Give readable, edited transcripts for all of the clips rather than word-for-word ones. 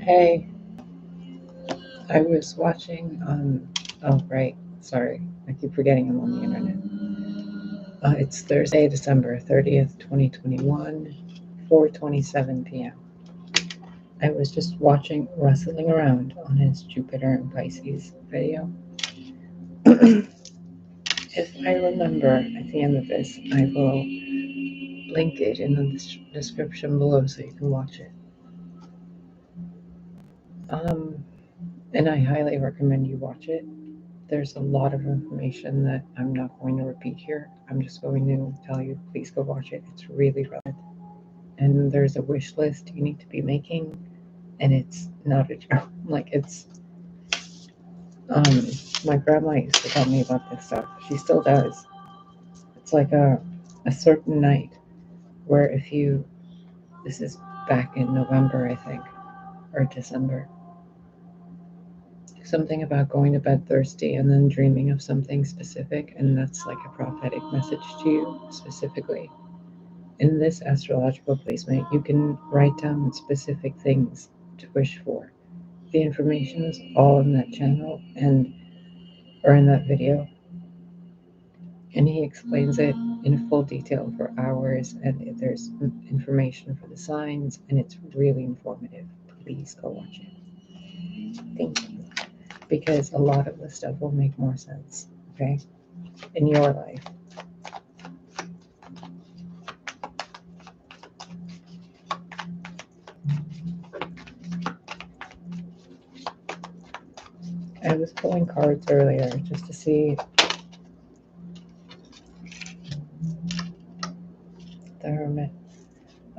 Hey, I was watching oh right, sorry, I keep forgetting I'm on the internet. It's Thursday, December 30th, 2021, 4:27 p.m. I was just watching Rustling Around on his Jupiter and Pisces video. If I remember at the end of this, I will link it in the description below so you can watch it. And I highly recommend you watch it. There's a lot of information that I'm not going to repeat here. I'm just going to tell you, please go watch it. It's really relevant. And there's a wish list you need to be making, and it's not a joke. Like, it's, my grandma used to tell me about this stuff. She still does. It's like a certain night where if you, this is back in November, I think, or December, something about going to bed thirsty and then dreaming of something specific, and that's like a prophetic message to you specifically. In this astrological placement, you can write down specific things to wish for. The information is all in that channel or in that video, and he explains it in full detail for hours, and there's information for the signs, and it's really informative. Please go watch it. Thank you. Because a lot of the stuff will make more sense, okay, in your life. I was pulling cards earlier just to see the Hermit.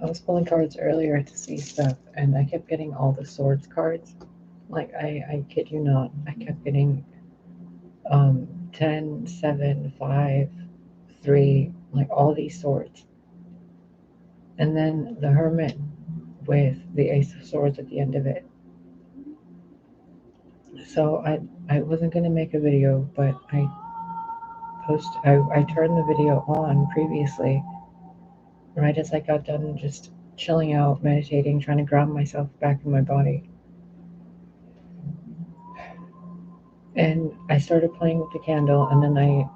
I was pulling cards earlier to see stuff, and I kept getting all the swords cards. Like, I kid you not, I kept getting 10, 7, 5, 3, like all these swords. And then the Hermit with the Ace of Swords at the end of it. So I wasn't going to make a video, but I turned the video on previously, right as I got done just chilling out, meditating, trying to ground myself back in my body. And I started playing with the candle, and then I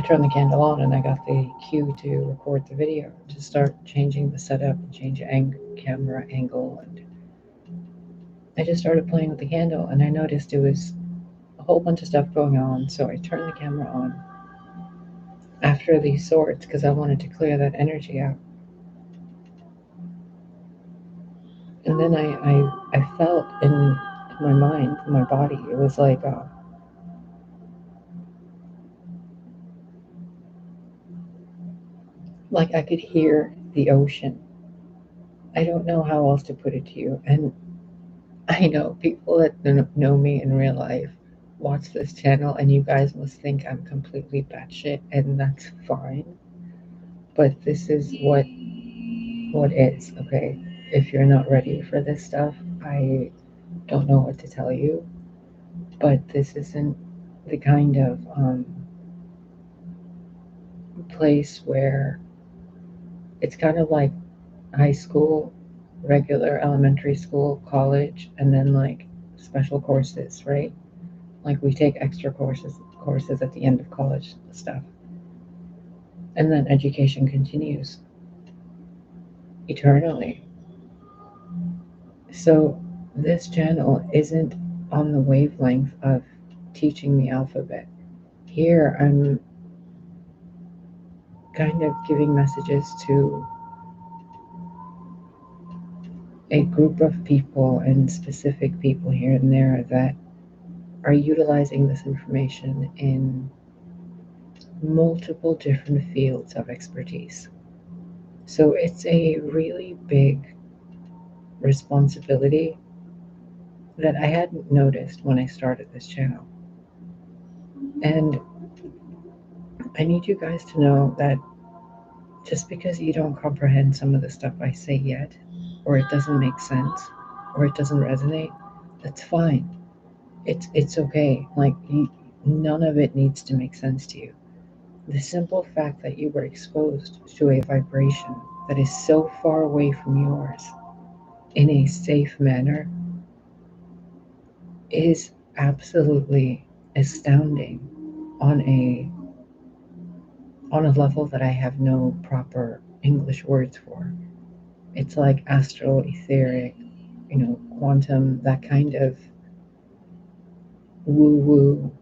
turned the candle on, and I got the cue to record the video, to start changing the setup and change camera angle. And I just started playing with the candle, and I noticed it was a whole bunch of stuff going on, so I turned the camera on after these swords because I wanted to clear that energy out. And then I felt in my mind, in my body, it was like I could hear the ocean. I don't know how else to put it to you. And I know people that know me in real life watch this channel, and you guys must think I'm completely batshit, and that's fine. But this is what is, okay? If you're not ready for this stuff, I don't know what to tell you. But this isn't the kind of place where it's kind of like high school, regular elementary school, college, and then like special courses, right? Like we take extra courses at the end of college stuff. And then education continues eternally. So this channel isn't on the wavelength of teaching the alphabet. Here I'm kind of giving messages to a group of people and specific people here and there that are utilizing this information in multiple different fields of expertise. So it's a really big responsibility that I hadn't noticed when I started this channel. And I need you guys to know that just because you don't comprehend some of the stuff I say yet, or it doesn't make sense, or it doesn't resonate, that's fine. It's okay. Like, none of it needs to make sense to you. The simple fact that you were exposed to a vibration that is so far away from yours in a safe manner is absolutely astounding on a level that I have no proper English words for. It's like astral, etheric, quantum, that kind of woo woo,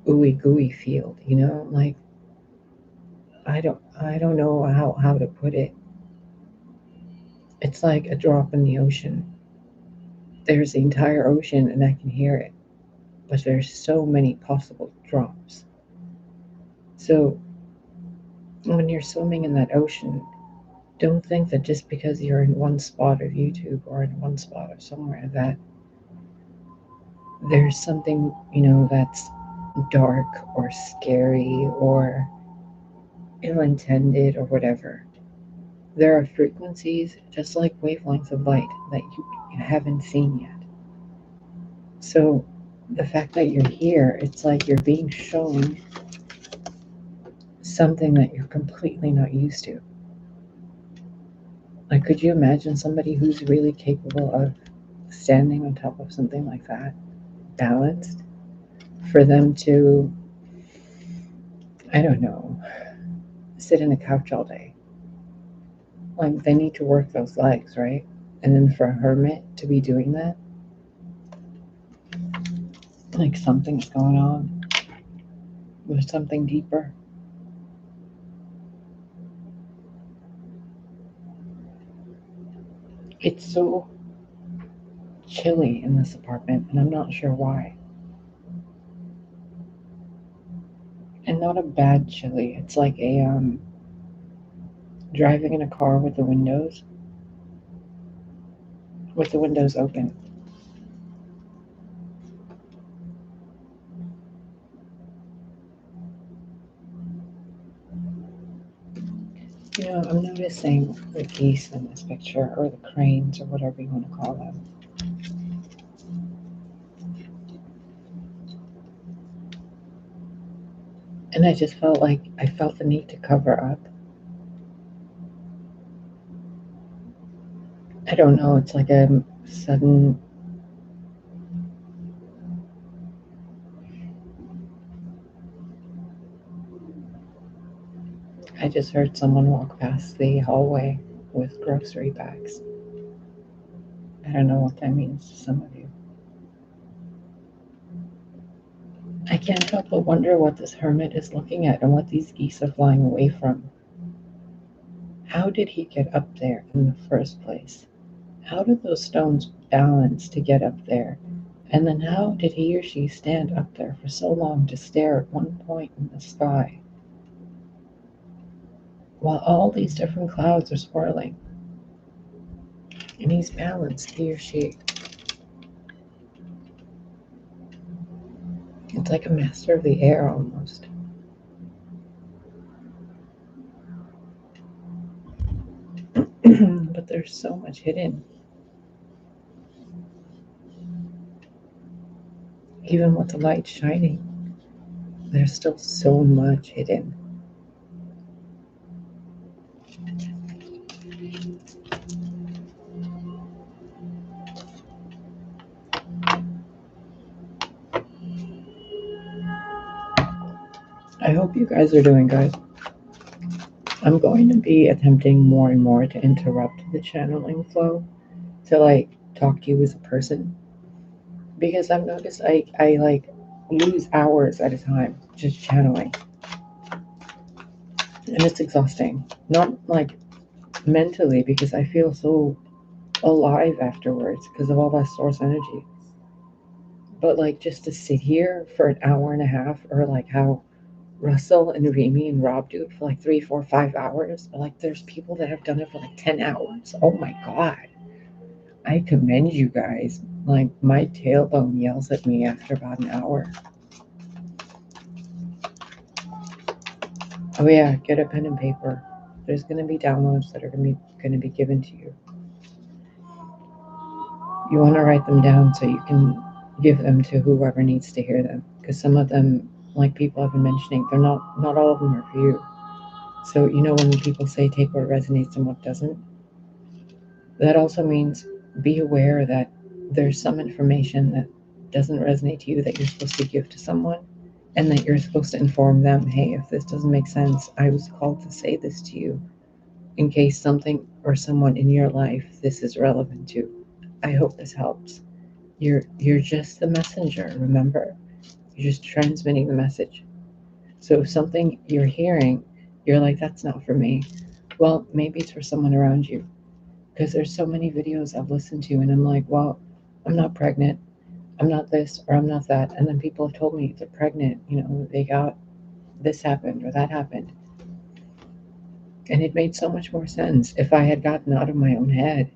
ooey gooey field. Like I don't know how to put it. It's like a drop in the ocean. There's the entire ocean, and I can hear it, but there's so many possible drops. So when you're swimming in that ocean, don't think that just because you're in one spot of YouTube or in one spot of somewhere that there's something, that's dark or scary or ill intended or whatever. There are frequencies, just like wavelengths of light, that you haven't seen yet. So the fact that you're here, it's like you're being shown something that you're completely not used to. Like, could you imagine somebody who's really capable of standing on top of something like that, balanced, for them to, I don't know, sit in a couch all day? Like, they need to work those legs, right? And then for a hermit to be doing that, like something's going on with something deeper. It's so chilly in this apartment, and I'm not sure why. And not a bad chilly. It's like a driving in a car with the windows open. I'm noticing the geese in this picture, or the cranes, or whatever you want to call them. And I just felt like I felt the need to cover up. I don't know, it's like a sudden, I just heard someone walk past the hallway with grocery bags. I don't know what that means to some of you. I can't help but wonder what this hermit is looking at and what these geese are flying away from. How did he get up there in the first place? How did those stones balance to get up there? And then how did he or she stand up there for so long to stare at one point in the sky while all these different clouds are swirling? And he's balanced, he or she. It's like a master of the air almost. But there's so much hidden. Even with the light shining, there's still so much hidden. I hope you guys are doing good. I'm going to be attempting more and more to interrupt the channeling flow, to like talk to you as a person, because I've noticed I like lose hours at a time just channeling, and it's exhausting. Not like mentally, because I feel so alive afterwards because of all that source energy, but like just to sit here for an hour and a half, or like how Russell and Remy and Rob do it for like 3, 4, 5 hours. But like there's people that have done it for like 10 hours. Oh my God. I commend you guys. Like my tailbone yells at me after about an hour. Oh yeah, get a pen and paper. There's gonna be downloads that are gonna be given to you. You want to write them down so you can give them to whoever needs to hear them. Because some of them, like people have been mentioning, they're not all of them are for you. So when people say take what resonates and what doesn't, that also means be aware that there's some information that doesn't resonate to you that you're supposed to give to someone, and that you're supposed to inform them, hey, if this doesn't make sense, I was called to say this to you in case something or someone in your life this is relevant to. I hope this helps. You're just the messenger, remember? You're just transmitting the message. So if something you're hearing, you're like, that's not for me. Well, maybe it's for someone around you. Because there's so many videos I've listened to, and I'm like, well, I'm not pregnant. I'm not this or I'm not that. And then people have told me they're pregnant, they got this happened or that happened. And it made so much more sense. If I had gotten out of my own head,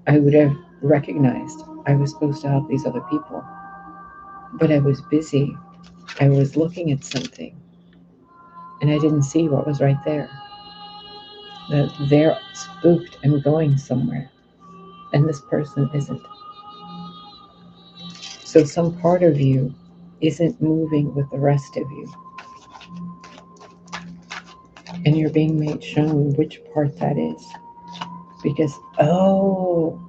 I would have recognized I was supposed to help these other people. But I was busy. I was looking at something and I didn't see what was right there. That they're spooked and going somewhere, and this person isn't. So some part of you isn't moving with the rest of you. And you're being made shown which part that is. Because, oh,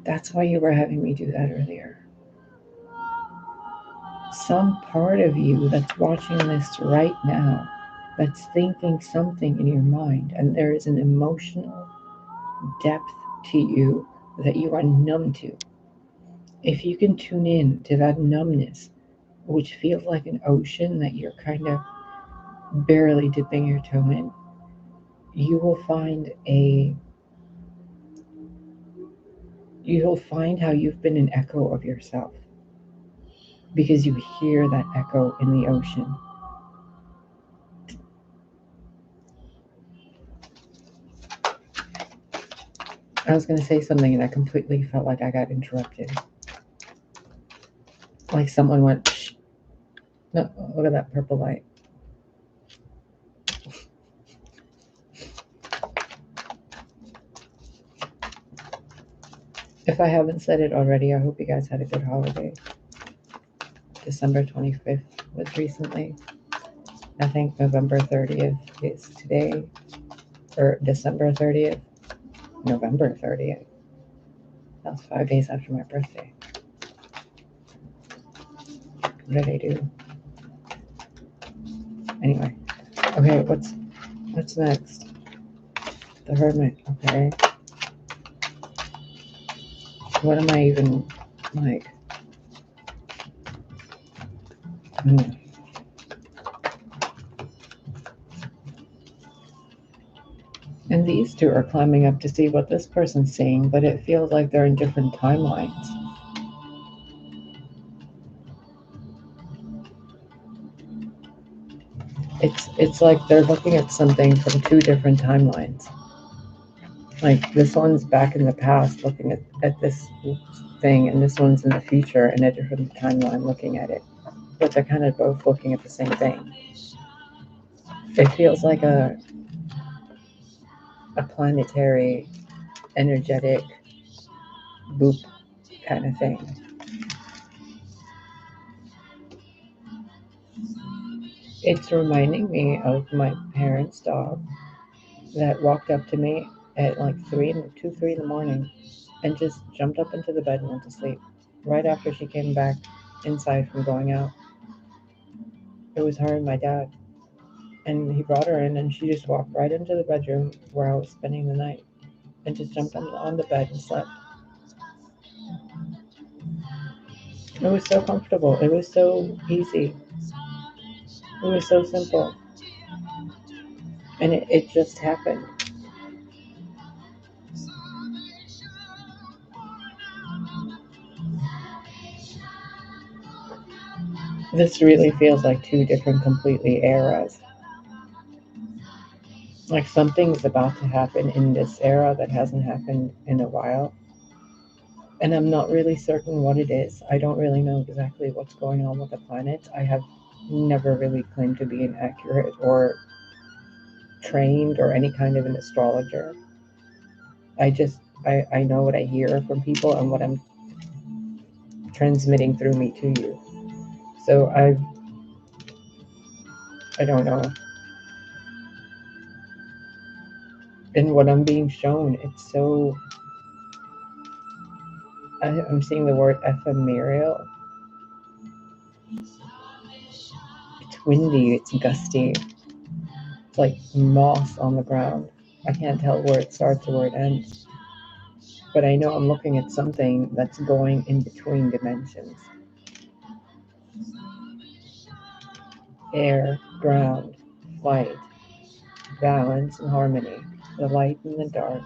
that's why you were having me do that earlier. Some part of you that's watching this right now, that's thinking something in your mind, and there is an emotional depth to you that you are numb to. If you can tune in to that numbness, which feels like an ocean that you're kind of barely dipping your toe in, you will find how you've been an echo of yourself, because you hear that echo in the ocean. I was going to say something and I completely felt like I got interrupted. Like someone went, shh. No, look at that purple light. If I haven't said it already, I hope you guys had a good holiday. December 25th was recently. I think November 30th is today, or December 30th, November 30th. That's 5 days after my birthday. What did I do? Anyway, okay, what's next? The Hermit, okay. What am I even like? And these two are climbing up to see what this person's seeing, but it feels like they're in different timelines. It's like they're looking at something from two different timelines. Like this one's back in the past looking at this thing, and this one's in the future in a different timeline looking at it. But they're kind of both looking at the same thing. It feels like a planetary, energetic boop kind of thing. It's reminding me of my parents' dog that walked up to me at like 3 in the morning and just jumped up into the bed and went to sleep right after she came back inside from going out. It was her and my dad. And he brought her in and she just walked right into the bedroom where I was spending the night and just jumped on the bed and slept. It was so comfortable. It was so easy. It was so simple. And it just happened. This really feels like two different completely eras. Like something's about to happen in this era that hasn't happened in a while. And I'm not really certain what it is. I don't really know exactly what's going on with the planets. I have never really claimed to be an accurate or trained or any kind of an astrologer. I know what I hear from people and what I'm transmitting through me to you. So I don't know. And what I'm being shown, it's so I'm seeing the word ephemeral. It's windy, it's gusty. It's like moss on the ground. I can't tell where it starts or where it ends. But I know I'm looking at something that's going in between dimensions. Air, ground, light, balance and harmony, the light and the dark.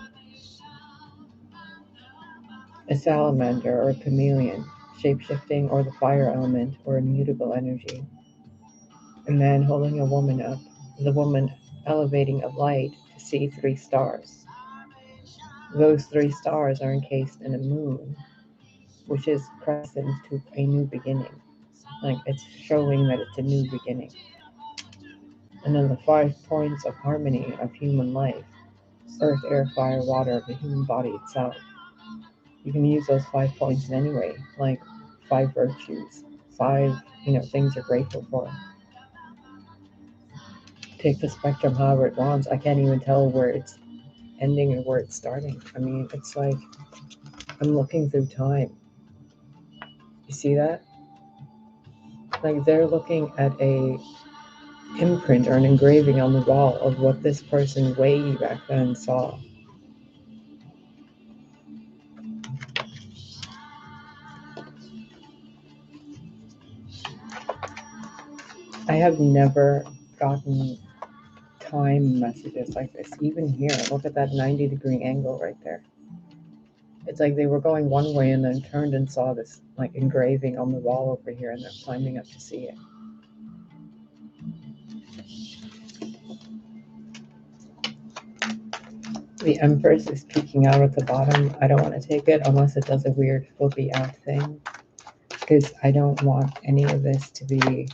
A salamander or a chameleon, shape-shifting, or the fire element or immutable energy. A man holding a woman up, the woman elevating a light to see 3 stars. Those 3 stars are encased in a moon, which is crescent to a new beginning. Like it's showing that it's a new beginning. And then the 5 points of harmony of human life: earth, air, fire, water, the human body itself. You can use those 5 points in any way, like 5 virtues, 5, things you're grateful for. Take the spectrum however it wants. I can't even tell where it's ending and where it's starting. I mean, it's like I'm looking through time. You see that? Like they're looking at a imprint or an engraving on the wall of what this person way back then saw. I have never gotten time messages like this. Even here, look at that 90-degree angle right there. It's like they were going one way and then turned and saw this like engraving on the wall over here, and they're climbing up to see it. The Empress is peeking out at the bottom. I don't want to take it unless it does a weird flippy out thing, because I don't want any of this to be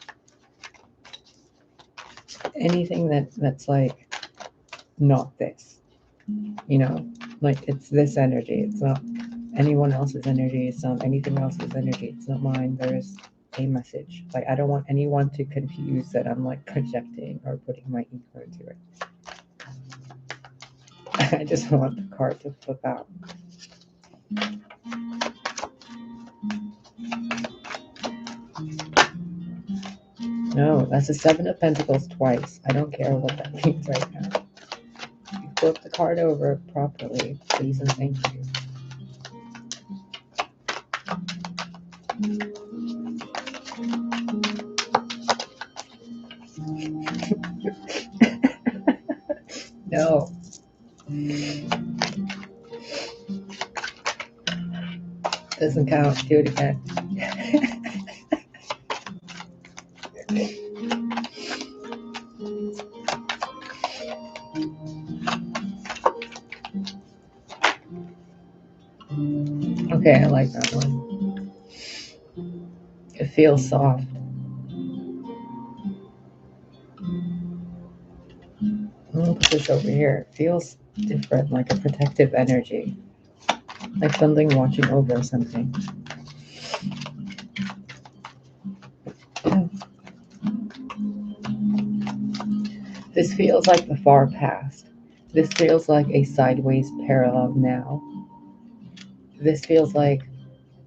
anything that's like not this. Like it's this energy. It's not anyone else's energy. It's not anything else's energy. It's not mine. There's a message. Like I don't want anyone to confuse that I'm like projecting or putting my ego into it. I just want the card to flip out. No, that's a 7 of Pentacles twice. I don't care what that means right now. You flip the card over properly, please and thank you. No. Doesn't count. Do it again. Okay, I like that one. It feels soft. I'm gonna put this over here. It feels different, like a protective energy. Like something watching over something. This feels like the far past. This feels like a sideways parallel now. This feels like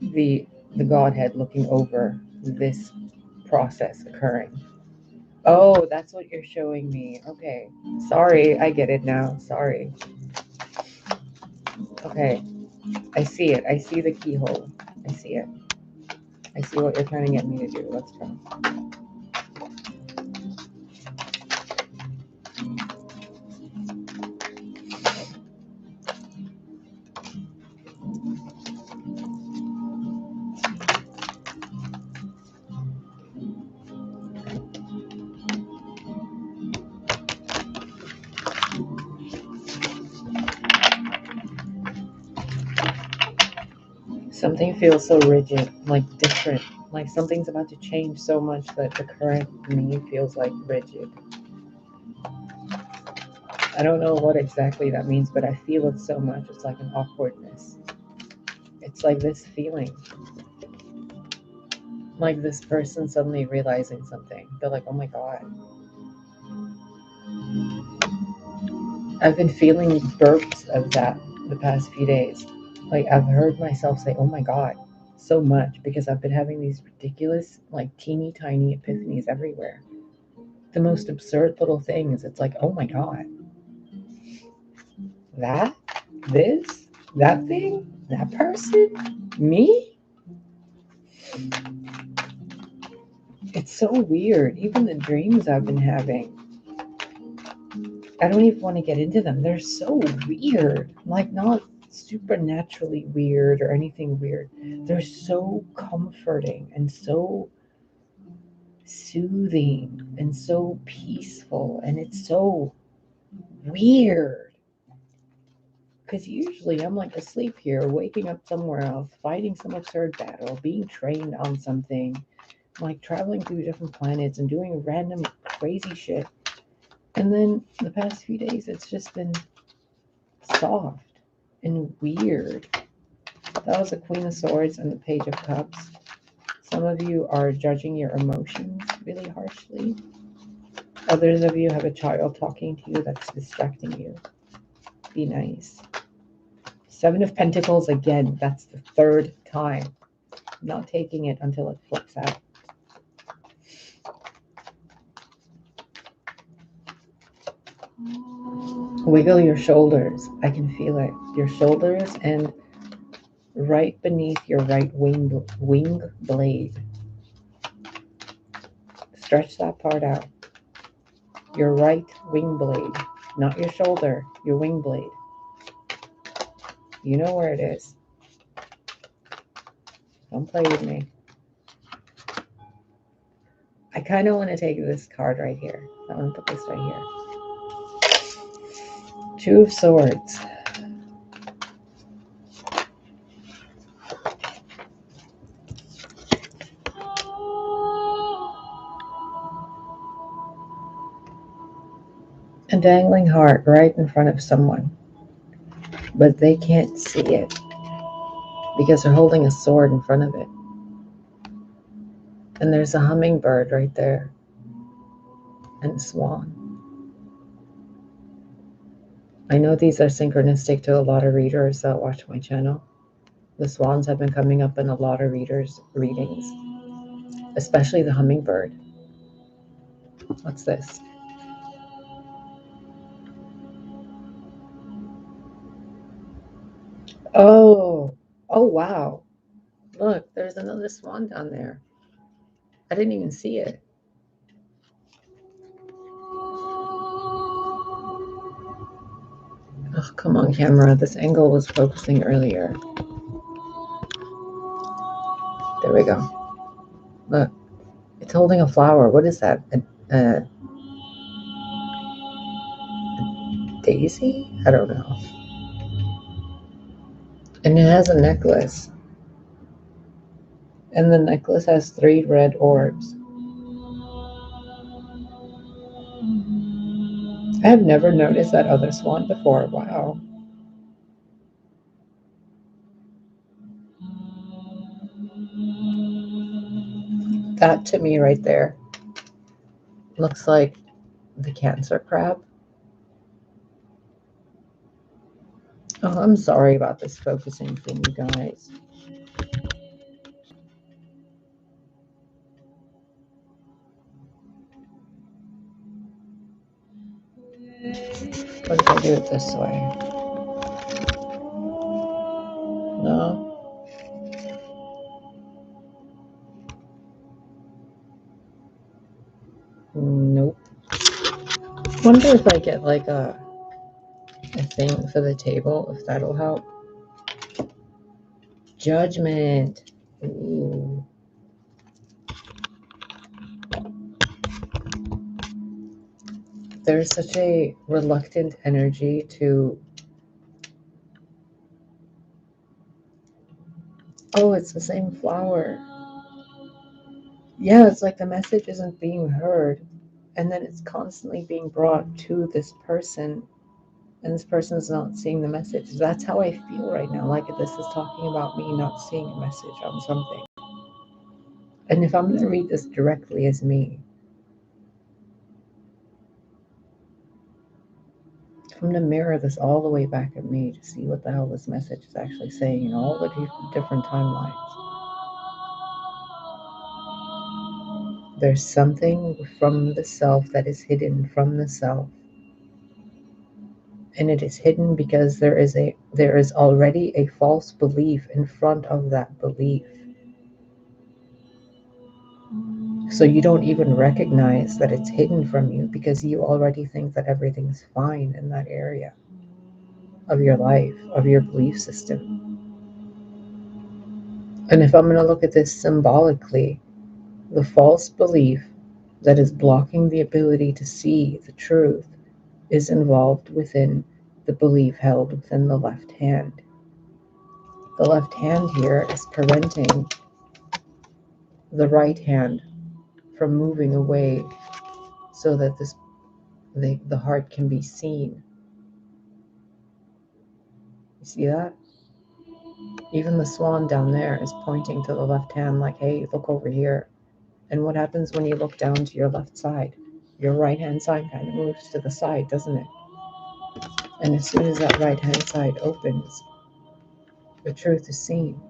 the Godhead looking over this process occurring. Oh, that's what you're showing me. Okay. Sorry, I get it now. Sorry. Okay. I see it. I see the keyhole. I see it. I see what you're trying to get me to do. Let's go. Something feels so rigid, like different, like something's about to change so much that the current me feels like rigid. I don't know what exactly that means, but I feel it so much. It's like an awkwardness. It's like this feeling. Like this person suddenly realizing something. They're like, oh my God. I've been feeling bursts of that the past few days. Like, I've heard myself say, oh my God, so much because I've been having these ridiculous, like teeny tiny epiphanies everywhere. The most absurd little things. It's like, oh my God, that, this, that thing, that person, me? It's so weird. Even the dreams I've been having, I don't even want to get into them. They're so weird. Like, not supernaturally weird or anything weird. They're so comforting and so soothing and so peaceful. And it's so weird. Because usually I'm like asleep here, waking up somewhere else, fighting some absurd battle, being trained on something, like traveling through different planets and doing random crazy shit. And then the past few days, it's just been soft and weird. That was the Queen of Swords and the Page of Cups. Some of you are judging your emotions really harshly. Others of you have a child talking to you that's distracting you. Be nice. Seven of Pentacles again. That's the third time. I'm not taking it until it flips out. Wiggle your shoulders. I can feel it. Your shoulders and right beneath your right wing blade. Stretch that part out. Your right wing blade, not your shoulder, your wing blade. You know where it is. Don't play with me. I kind of want to take this card right here. I want to put this right here. Two of Swords. A dangling heart right in front of someone, but they can't see it because they're holding a sword in front of it. And there's a hummingbird right there and a swan. I know these are synchronistic to a lot of readers that watch my channel. The swans have been coming up in a lot of readers' readings, especially the hummingbird. What's this? Oh, oh wow. Look, there's another swan down there. I didn't even see it. Oh, come on, camera. This angle was focusing earlier. There we go. Look, it's holding a flower. What is that? A daisy? I don't know. And it has a necklace. And the necklace has 3 red orbs. I have never noticed that other swan before. Wow. That to me right there looks like the Cancer crab. Oh, I'm sorry about this focusing thing, you guys. What if I do it this way? No? Nope. Wonder if I get like a thing for the table, if that'll help. Judgment. Ooh. There's such a reluctant energy to... Oh, it's the same flower. Yeah, it's like the message isn't being heard. And then it's constantly being brought to this person. And this person is not seeing the message. That's how I feel right now. Like this is talking about me not seeing a message on something. And if I'm going to read this directly as me, I'm going to mirror this all the way back at me to see what the hell this message is actually saying in all the different timelines. There's something from the self that is hidden from the self. And it is hidden because there is already a false belief in front of that belief. So you don't even recognize that it's hidden from you because you already think that everything's fine in that area of your life, of your belief system. And if I'm going to look at this symbolically, the false belief that is blocking the ability to see the truth is involved within the belief held within the left hand. The left hand here is preventing the right hand from moving away so that the heart can be seen. You see that? Even the swan down there is pointing to the left hand like, hey, look over here. And what happens when you look down to your left side? Your right hand side kind of moves to the side, doesn't it? And as soon as that right hand side opens, the truth is seen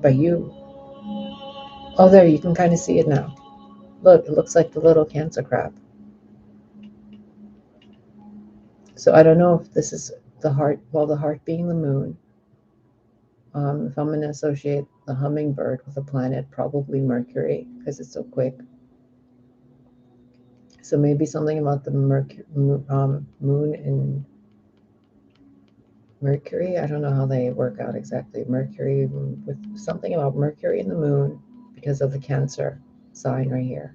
by you. Oh, there, you can kind of see it now. Look, it looks like the little cancer crab. So I don't know if this is the heart, well, the heart being the moon. If I'm going to associate the hummingbird with a planet, probably Mercury, because it's so quick. So maybe something about the moon and Mercury. I don't know how they work out exactly. Mercury, with something about Mercury and the moon because of the Cancer sign right here.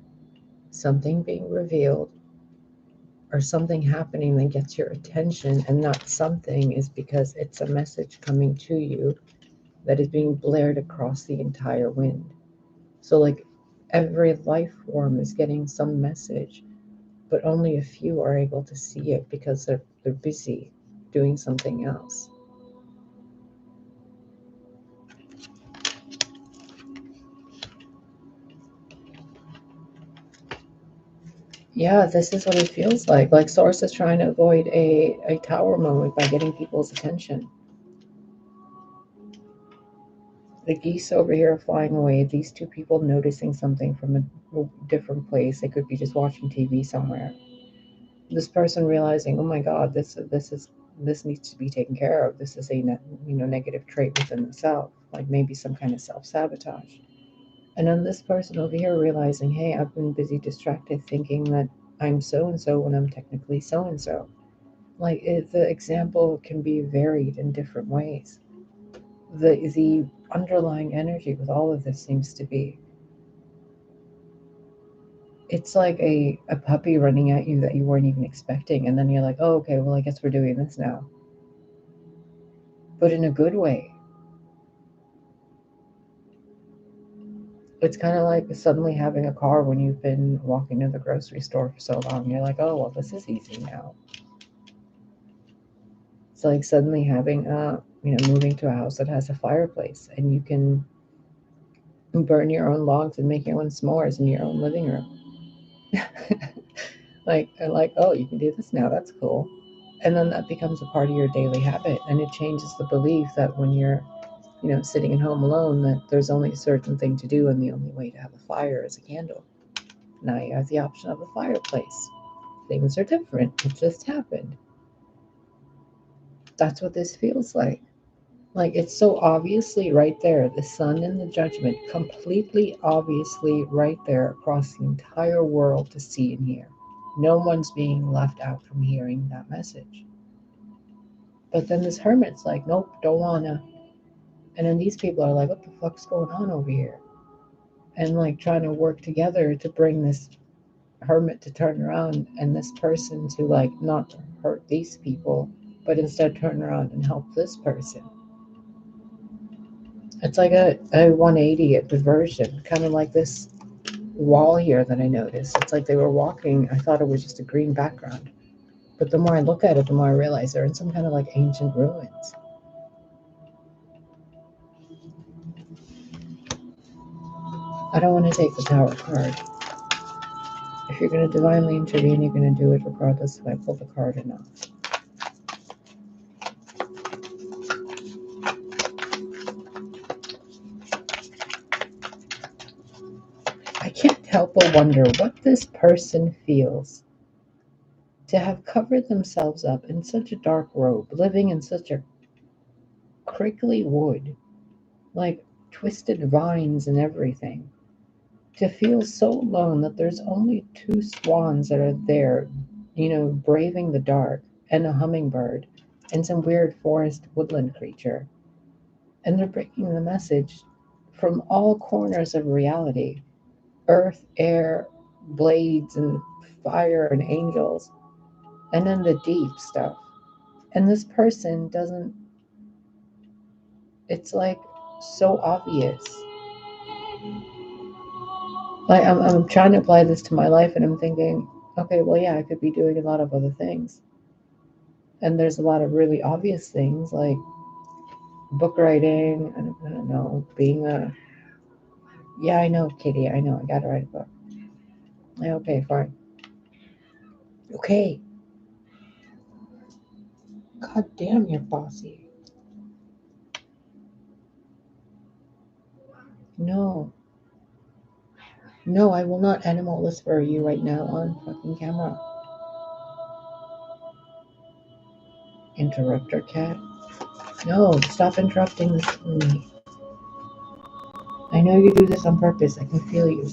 Something being revealed or something happening that gets your attention, and that something is because it's a message coming to you that is being blared across the entire wind. So like every life form is getting some message, but only a few are able to see it because they're busy doing something else. Yeah, this is what it feels like. Like Source is trying to avoid a tower moment by getting people's attention. The geese over here are flying away. These two people noticing something from a different place. They could be just watching TV somewhere. This person realizing, oh my God, this needs to be taken care of. This is a negative trait within the self, like maybe some kind of self-sabotage. And then this person over here realizing, hey, I've been busy distracted thinking that I'm so and so when I'm technically so and so. Like the example can be varied in different ways. The underlying energy with all of this seems to be, it's like a puppy running at you that you weren't even expecting, and then you're like, oh, okay, well, I guess we're doing this now. But in a good way. It's kind of like suddenly having a car when you've been walking to the grocery store for so long. You're like, oh, well, this is easy now. It's like suddenly having moving to a house that has a fireplace and you can burn your own logs and make your own s'mores in your own living room. like, oh, you can do this now. That's cool. And then that becomes a part of your daily habit, and it changes the belief that when you're, sitting at home alone, that there's only a certain thing to do, and the only way to have a fire is a candle. Now you have the option of a fireplace. Things are different. It just happened. That's what this feels like. Like it's so obviously right there, the sun and the judgment, completely obviously right there across the entire world to see and hear. No one's being left out from hearing that message. But then this hermit's like, nope, don't wanna. And then these people are like, what the fuck's going on over here? And like trying to work together to bring this hermit to turn around and this person to like not hurt these people, but instead turn around and help this person. It's like a 180 at diversion, kind of like this wall here that I noticed. It's like they were walking. I thought it was just a green background. But the more I look at it, the more I realize they're in some kind of like ancient ruins. I don't want to take the tower card. I if you're going to divinely intervene, you're going to do it regardless if I pull the card or not. I can't help but wonder what this person feels to have covered themselves up in such a dark robe, living in such a crinkly wood, like twisted vines and everything, to feel so alone that there's only two swans that are there, braving the dark, and a hummingbird, and some weird forest woodland creature. And they're bringing the message from all corners of reality: earth, air, blades, and fire, and angels, and then the deep stuff. And this person doesn't, it's like so obvious. Like, I'm trying to apply this to my life, and I'm thinking, okay, well, yeah, I could be doing a lot of other things. And there's a lot of really obvious things like book writing, I don't know, being a, yeah, I know, Kitty, I know, I gotta write a book. Yeah, okay, fine. Okay. God damn, you're bossy. No. No, I will not animal whisper you right now on fucking camera. Interrupter cat. No, stop interrupting this for me. I know you do this on purpose. I can feel you.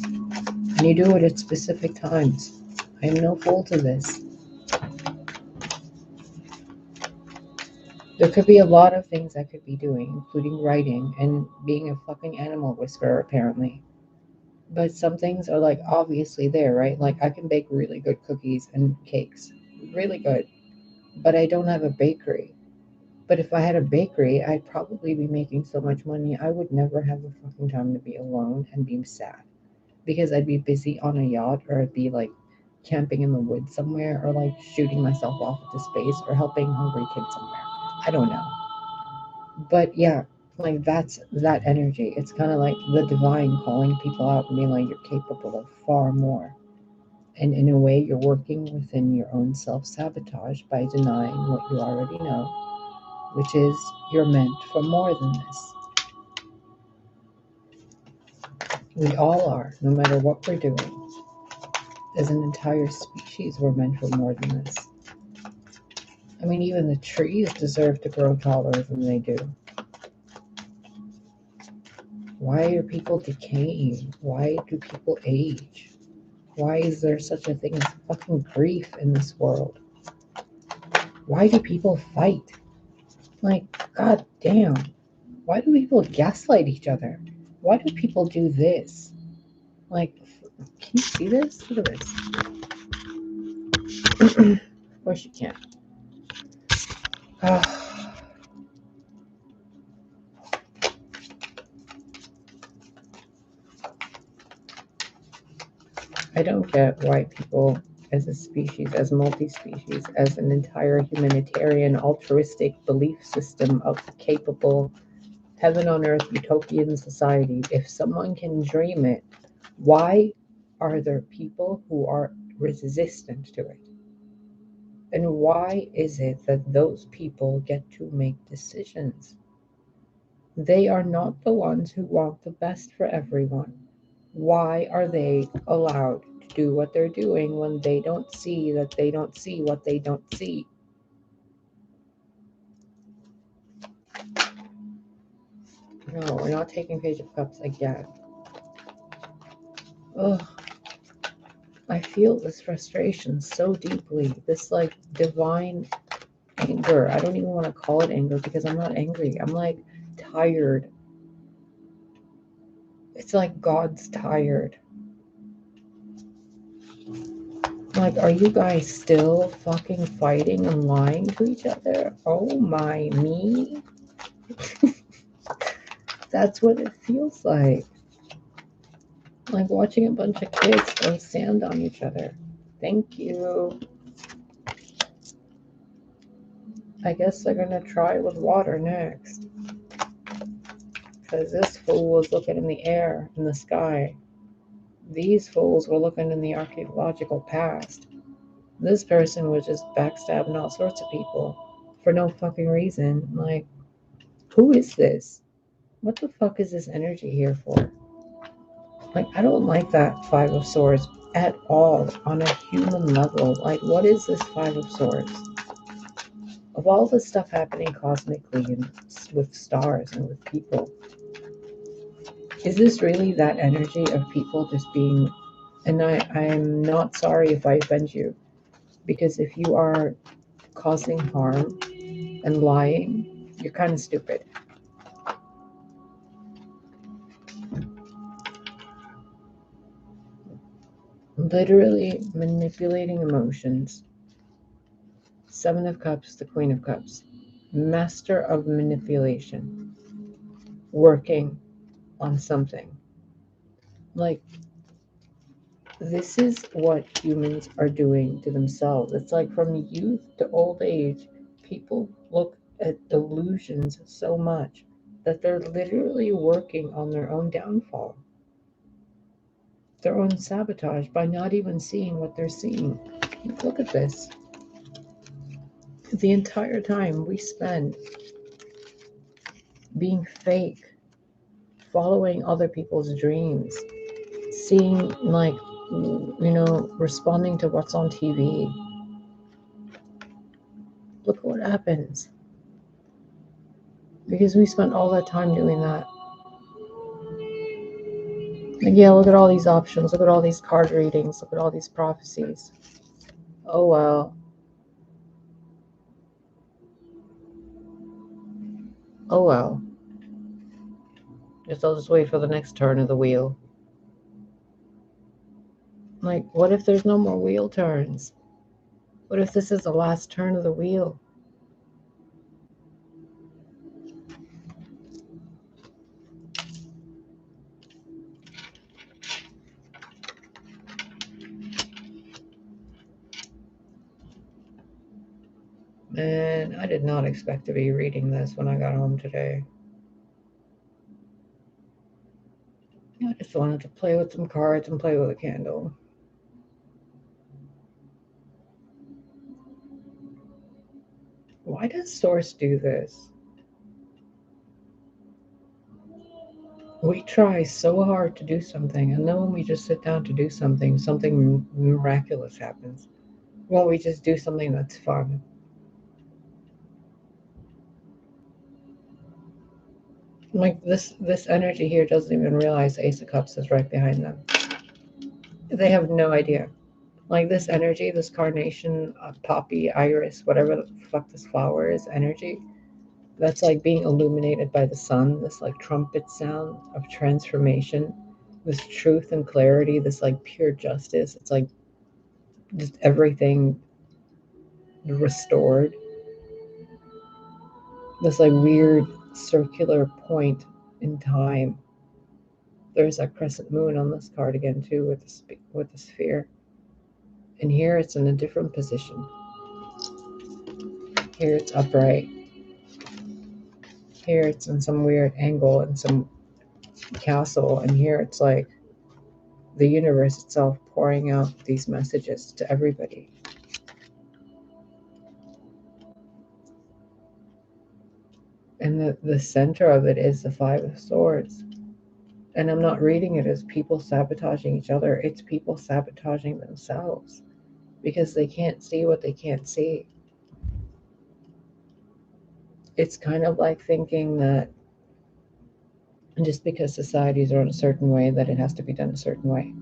And you do it at specific times. I am no fool to this. There could be a lot of things I could be doing, including writing and being a fucking animal whisperer, apparently. But some things are like obviously there, right? Like I can bake really good cookies and cakes. Really good. But I don't have a bakery. But if I had a bakery, I'd probably be making so much money, I would never have the fucking time to be alone and be sad. Because I'd be busy on a yacht, or I'd be like camping in the woods somewhere, or like shooting myself off into space, or helping hungry kids somewhere. I don't know. But yeah, like that's that energy. It's kind of like the divine calling people out and being like, you're capable of far more. And in a way, you're working within your own self sabotage by denying what you already know, which is you're meant for more than this. We all are, no matter what we're doing. As an entire species, we're meant for more than this. I mean, even the trees deserve to grow taller than they do. Why are people decaying? Why do people age? Why is there such a thing as fucking grief in this world? Why do people fight? Like, god damn. Why do people gaslight each other? Why do people do this? Like, can you see this? Look at this. Of course you can't. I don't get why people, as a species, as multi-species, as an entire humanitarian, altruistic belief system of capable heaven on earth utopian society, if someone can dream it, why are there people who are resistant to it? And why is it that those people get to make decisions? They are not the ones who want the best for everyone. Why are they allowed to do what they're doing when they don't see that they don't see what they don't see? No, we're not taking Page of Cups again. Ugh. I feel this frustration so deeply. This like divine anger. I don't even want to call it anger because I'm not angry. I'm like tired. It's like God's tired. Like, are you guys still fucking fighting and lying to each other? Oh my me. That's what it feels like. Like watching a bunch of kids throw sand on each other. Thank you. I guess they're gonna try with water next. Because this fool was looking in the air, in the sky. These fools were looking in the archaeological past. This person was just backstabbing all sorts of people for no fucking reason. Like, who is this? What the fuck is this energy here for? Like, I don't like that Five of Swords at all on a human level. Like, what is this Five of Swords? Of all the stuff happening cosmically and with stars and with people, is this really that energy of people just being? And I'm not sorry if I offend you, because if you are causing harm and lying, you're kind of stupid. Literally manipulating emotions. Seven of Cups, the Queen of Cups. Master of manipulation. Working on something. Like, this is what humans are doing to themselves. It's like from youth to old age, people look at illusions so much that they're literally working on their own downfall, their own sabotage by not even seeing what they're seeing. Look at this. The entire time we spend being fake, following other people's dreams, seeing, like, responding to what's on TV. Look what happens. Because we spent all that time doing that. Like, yeah, look at all these options. Look at all these card readings. Look at all these prophecies. Oh, well. Oh, well. Guess I'll just wait for the next turn of the wheel. Like, what if there's no more wheel turns? What if this is the last turn of the wheel? Man, I did not expect to be reading this when I got home today. I just wanted to play with some cards and play with a candle. Why does Source do this? We try so hard to do something, and then when we just sit down to do something, something miraculous happens. When we just do something that's fun. Like, this energy here doesn't even realize Ace of Cups is right behind them. They have no idea. Like, this energy, this carnation, poppy, iris, whatever the fuck this flower is, energy, that's like being illuminated by the sun, this like trumpet sound of transformation, this truth and clarity, this like pure justice. It's like just everything restored. This like weird circular point in time. There's a crescent moon on this card again too, with the sphere. And here it's in a different position. Here it's upright. Here it's in some weird angle in some castle, and here it's like the universe itself pouring out these messages to everybody. And the center of it is the Five of Swords. And I'm not reading it as people sabotaging each other. It's people sabotaging themselves because they can't see what they can't see. It's kind of like thinking that just because societies are in a certain way, that it has to be done a certain way.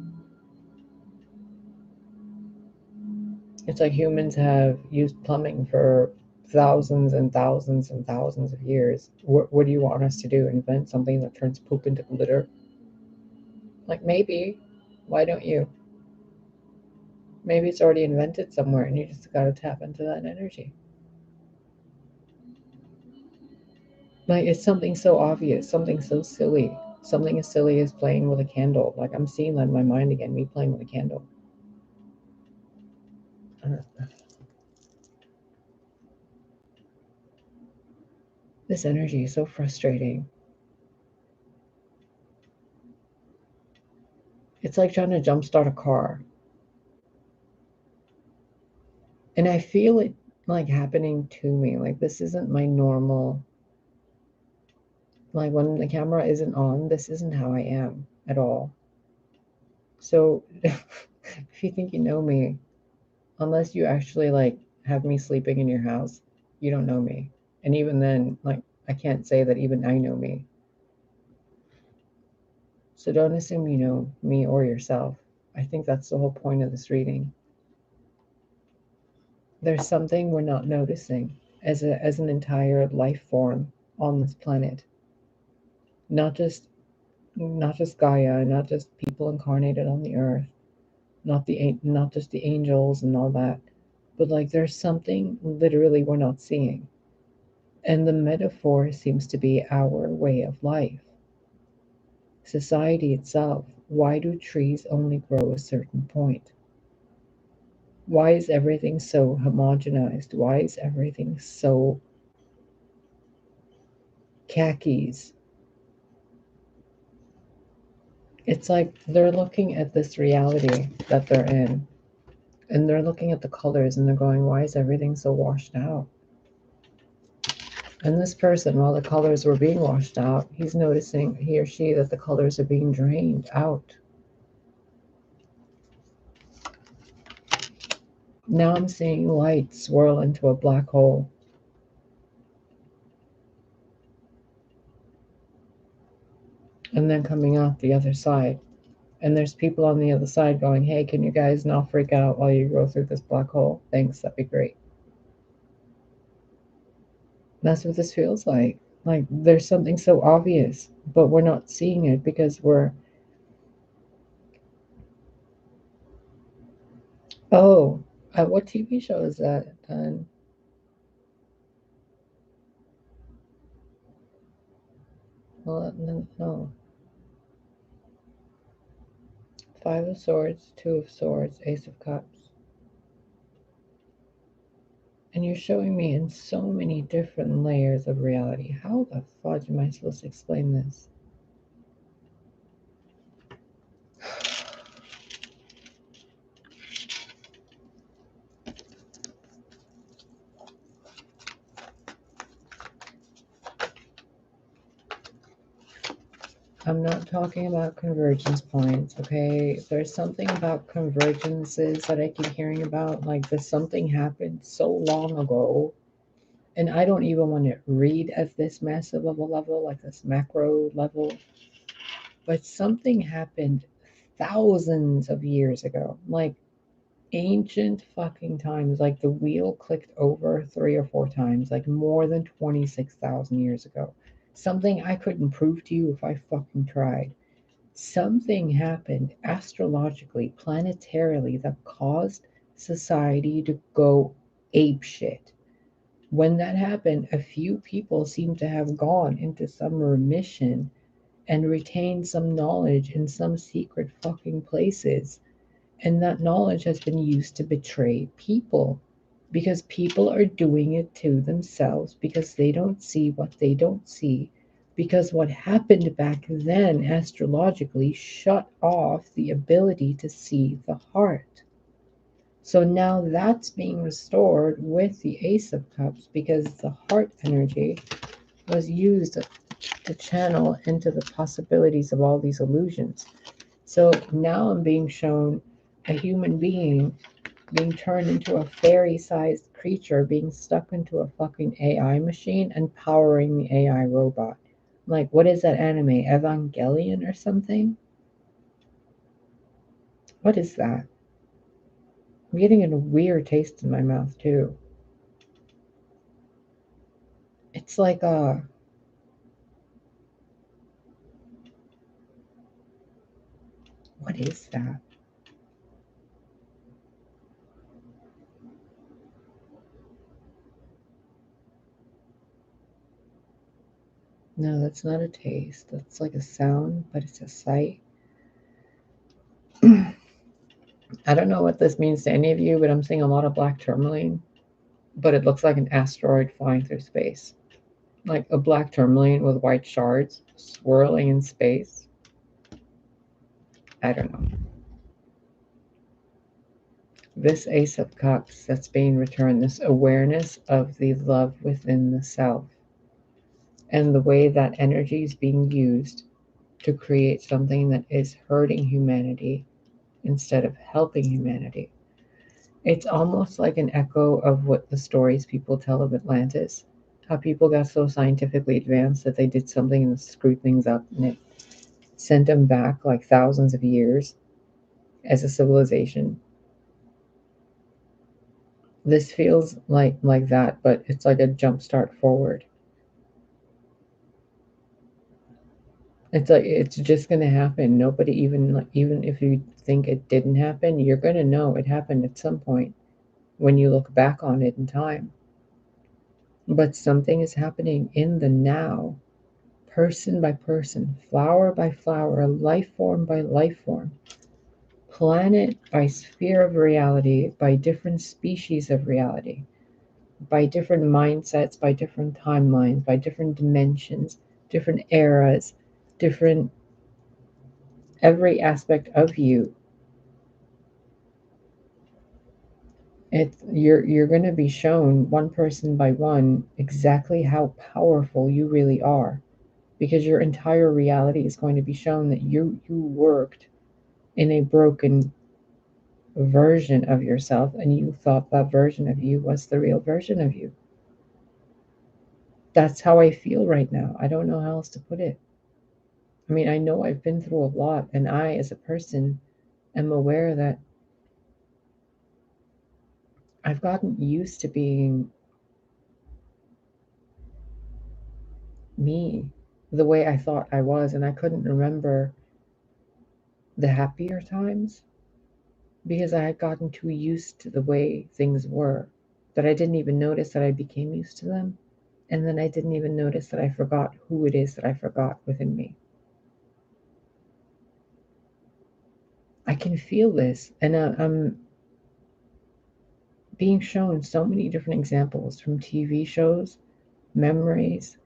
It's like humans have used plumbing for thousands and thousands and thousands of years. What do you want us to do? Invent something that turns poop into glitter? Like, maybe. Why don't you? Maybe it's already invented somewhere and you just got to tap into that energy. Like, it's something so obvious, something so silly. Something as silly as playing with a candle. Like, I'm seeing that in my mind again, me playing with a candle. This energy is so frustrating. It's like trying to jumpstart a car. And I feel it like happening to me. Like this isn't my normal. Like when the camera isn't on, this isn't how I am at all. So if you think you know me, unless you actually like have me sleeping in your house, you don't know me. And even then, like I can't say that even I know me. So don't assume you know me or yourself. I think that's the whole point of this reading. There's something we're not noticing as an entire life form on this planet. Not just Gaia, not just people incarnated on the earth, not just the angels and all that, but like there's something literally we're not seeing. And the metaphor seems to be our way of life. Society itself. Why do trees only grow a certain point? Why is everything so homogenized? Why is everything so khakis? It's like they're looking at this reality that they're in, and they're looking at the colors and they're going, why is everything so washed out? And this person, while the colors were being washed out, he's noticing, he or she, that the colors are being drained out. Now I'm seeing light swirl into a black hole. And then coming out the other side. And there's people on the other side going, hey, can you guys not freak out while you go through this black hole? Thanks, that'd be great. That's what this feels like. Like there's something so obvious, but we're not seeing it because we're. Oh, what TV show is that done? Well, no, no. Five of Swords, Two of Swords, Ace of Cups. And you're showing me in so many different layers of reality. How the fudge am I supposed to explain this? I'm not talking about convergence points, okay? There's something about convergences that I keep hearing about. Like this something happened so long ago. And I don't even want to read at this massive of a level, like this macro level. But something happened thousands of years ago. Like ancient fucking times. Like the wheel clicked over 3 or 4 times, like more than 26,000 years ago. Something I couldn't prove to you if I fucking tried. Something happened astrologically, planetarily, that caused society to go apeshit. When that happened, a few people seem to have gone into some remission and retained some knowledge in some secret fucking places. And that knowledge has been used to betray people because people are doing it to themselves because they don't see what they don't see. Because what happened back then astrologically shut off the ability to see the heart. So now that's being restored with the Ace of Cups because the heart energy was used to channel into the possibilities of all these illusions. So now I'm being shown a human being being turned into a fairy sized creature, being stuck into a fucking AI machine and powering the AI robot. Like, what is that anime? Evangelion or something? What is that? I'm getting a weird taste in my mouth, too. It's like what is that? No, that's not a taste. That's like a sound, but it's a sight. I don't know what this means to any of you, but I'm seeing a lot of black tourmaline, but it looks like an asteroid flying through space. Like a black tourmaline with white shards swirling in space. I don't know. This Ace of Cups that's being returned, this awareness of the love within the self and the way that energy is being used to create something that is hurting humanity instead of helping humanity. It's almost like an echo of what the stories people tell of Atlantis. How people got so scientifically advanced that they did something and screwed things up and it sent them back like thousands of years as a civilization. This feels like that, but it's like a jump start forward. It's like it's just gonna happen. Nobody even like even if you think it didn't happen, you're gonna know it happened at some point when you look back on it in time. But something is happening in the now, person by person, flower by flower, life form by life form, planet by sphere of reality, by different species of reality, by different mindsets, by different timelines, by different dimensions, different eras, different every aspect of you. You're going to be shown one person by one exactly how powerful you really are, because your entire reality is going to be shown that you worked in a broken version of yourself and you thought that version of you was the real version of you. That's how I feel right now. I don't know how else to put it. I mean, I know I've been through a lot, and I, as a person, am aware that I've gotten used to being me the way I thought I was, and I couldn't remember the happier times because I had gotten too used to the way things were that I didn't even notice that I became used to them. And then I didn't even notice that I forgot who it is that I forgot within me. I can feel this, and I'm being shown so many different examples from TV shows, memories,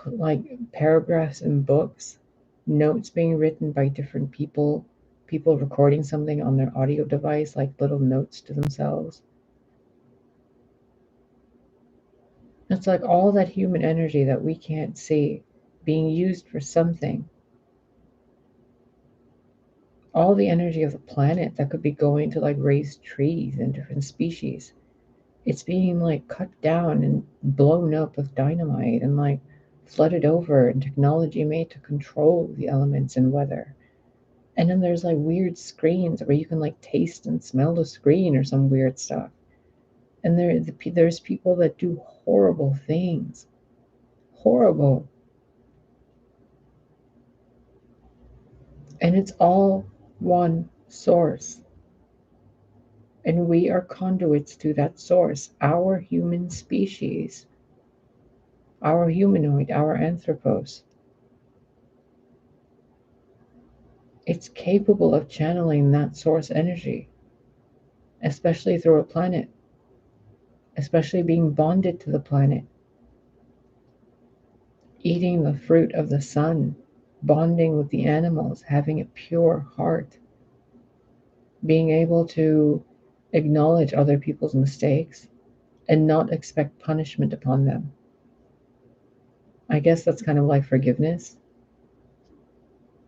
like paragraphs in books, notes being written by different people, people recording something on their audio device, like little notes to themselves. It's like all that human energy that we can't see being used for something. All the energy of the planet that could be going to like raise trees and different species. It's being like cut down and blown up with dynamite and like flooded over and technology made to control the elements and weather. And then there's like weird screens where you can like taste and smell the screen or some weird stuff. And there's people that do horrible things. Horrible. And it's all one source. And we are conduits to that source. Our human species, our humanoid, our anthropos, it's capable of channeling that source energy, especially through a planet, especially being bonded to the planet, eating the fruit of the sun, bonding with the animals, having a pure heart, being able to acknowledge other people's mistakes and not expect punishment upon them. I guess that's kind of like forgiveness.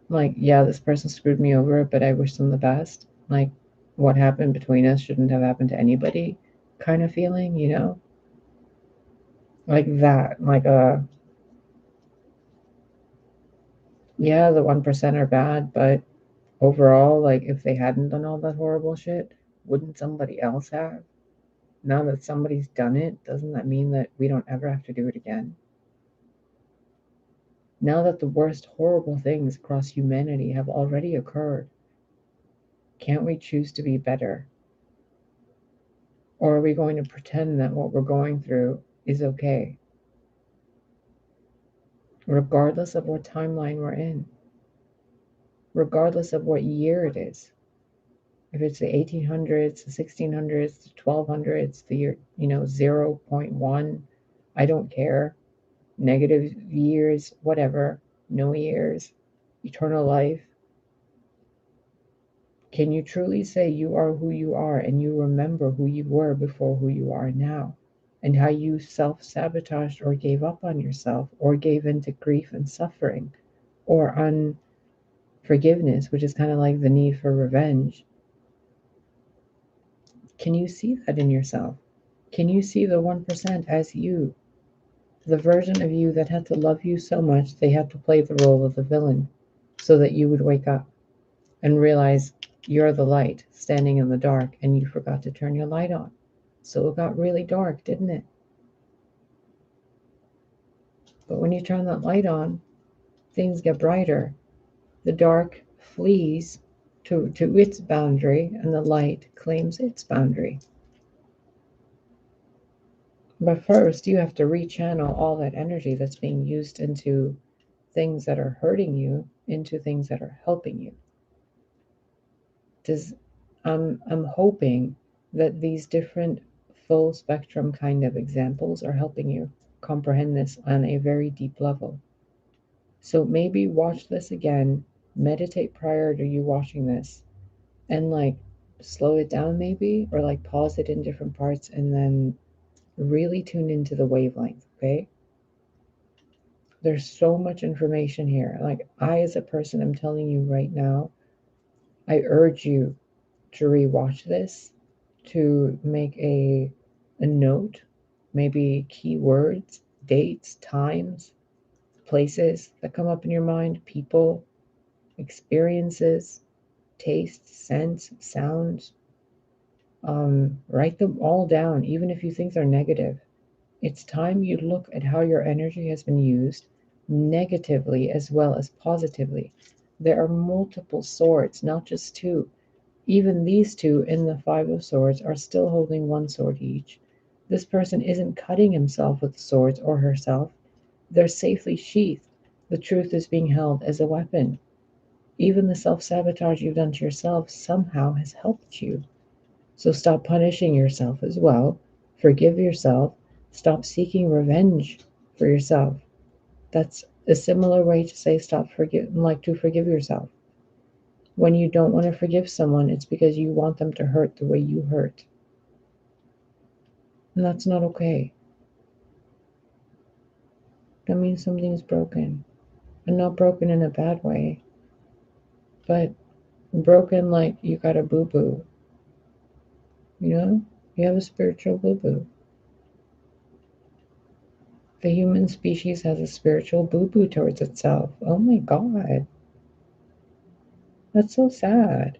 Like, yeah, this person screwed me over, but I wish them the best. Like, what happened between us shouldn't have happened to anybody kind of feeling, you know? Like that. Like, yeah, the 1% are bad, but overall, like, if they hadn't done all that horrible shit, wouldn't somebody else have? Now that somebody's done it, doesn't that mean that we don't ever have to do it again? Now that the worst horrible things across humanity have already occurred, can't we choose to be better? Or are we going to pretend that what we're going through is okay, regardless of what timeline we're in, regardless of what year it is? If it's the 1800s, the 1600s, the 1200s, the year, 0.1, I don't care. Negative years, whatever, no years, eternal life. Can you truly say you are who you are and you remember who you were before who you are now? And how you self sabotaged or gave up on yourself or gave into grief and suffering or unforgiveness, which is kind of like the need for revenge. Can you see that in yourself? Can you see the 1% as you? The version of you that had to love you so much they had to play the role of the villain so that you would wake up and realize you're the light standing in the dark and you forgot to turn your light on. So it got really dark, didn't it? But when you turn that light on, things get brighter. The dark flees to its boundary and the light claims its boundary. But first, you have to rechannel all that energy that's being used into things that are hurting you into things that are helping you. Does I'm hoping that these different full spectrum kind of examples are helping you comprehend this on a very deep level. So maybe watch this again, meditate prior to you watching this, and like slow it down maybe, or like pause it in different parts and then really tune into the wavelength, okay? There's so much information here. Like, I, as a person, I'm telling you right now, I urge you to rewatch this, to make a note, maybe keywords, dates, times, places that come up in your mind, people, experiences, tastes, scents, sounds. Write them all down, even if you think they're negative. It's time you look at how your energy has been used, negatively as well as positively. There are multiple swords, not just two. Even these two in the Five of Swords are still holding one sword each. This person isn't cutting himself with the swords or herself. They're safely sheathed. The truth is being held as a weapon. Even the self sabotage you've done to yourself somehow has helped you. So stop punishing yourself as well. Forgive yourself. Stop seeking revenge for yourself. That's a similar way to say to forgive yourself. When you don't want to forgive someone, it's because you want them to hurt the way you hurt. And that's not okay. That means something's broken. And not broken in a bad way, but broken like you got a boo boo. You know? You have a spiritual boo boo. The human species has a spiritual boo boo towards itself. Oh my god. That's so sad.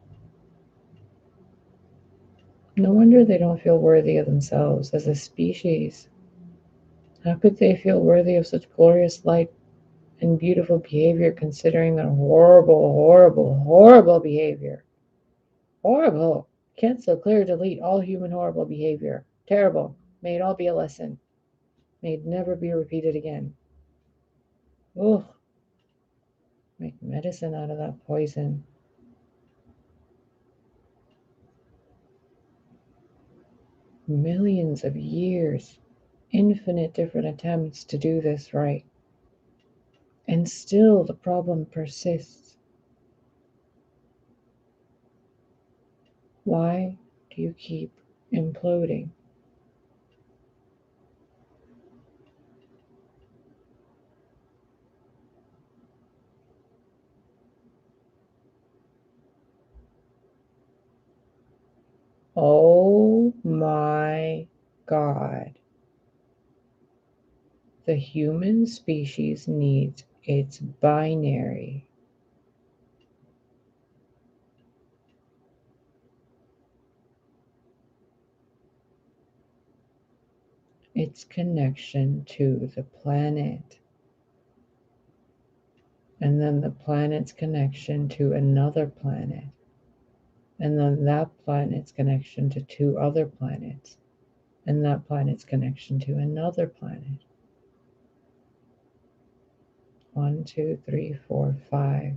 No wonder they don't feel worthy of themselves as a species. How could they feel worthy of such glorious light and beautiful behavior considering their horrible, horrible, horrible behavior? Horrible. Cancel, clear, delete all human horrible behavior. Terrible. May it all be a lesson. May it never be repeated again. Ugh. Make medicine out of that poison. Millions of years. Infinite different attempts to do this right. And still the problem persists. Why do you keep imploding? Oh my God. The human species needs its binary. Its connection to the planet. And then the planet's connection to another planet. And then that planet's connection to two other planets. And that planet's connection to another planet. 1, 2, 3, 4, 5.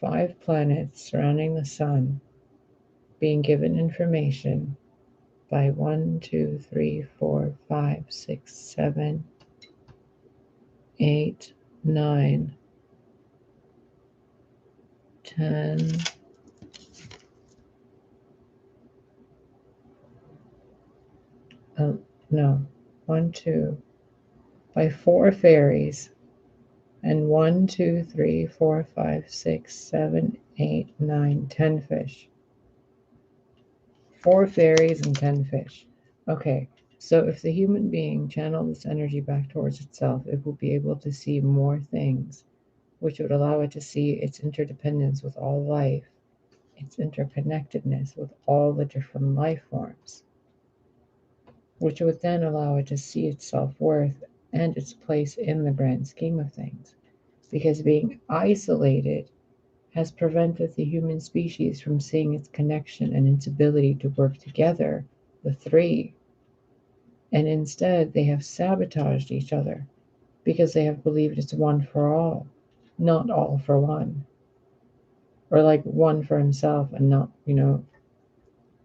5 planets surrounding the sun being given information by 1, 2, 3, 4, 5, 6, 7, 8, 9, 10. No, 1, 2, by 4 fairies, and 1, 2, 3, 4, 5, 6, 7, 8, 9, 10 fish. 4 fairies and 10 fish. Okay, so if the human being channeled this energy back towards itself, it will be able to see more things, which would allow it to see its interdependence with all life, its interconnectedness with all the different life forms, which would then allow it to see its self-worth and its place in the grand scheme of things. Because being isolated has prevented the human species from seeing its connection and its ability to work together, the three. And instead, they have sabotaged each other because they have believed it's one for all, not all for one. Or like one for himself and not,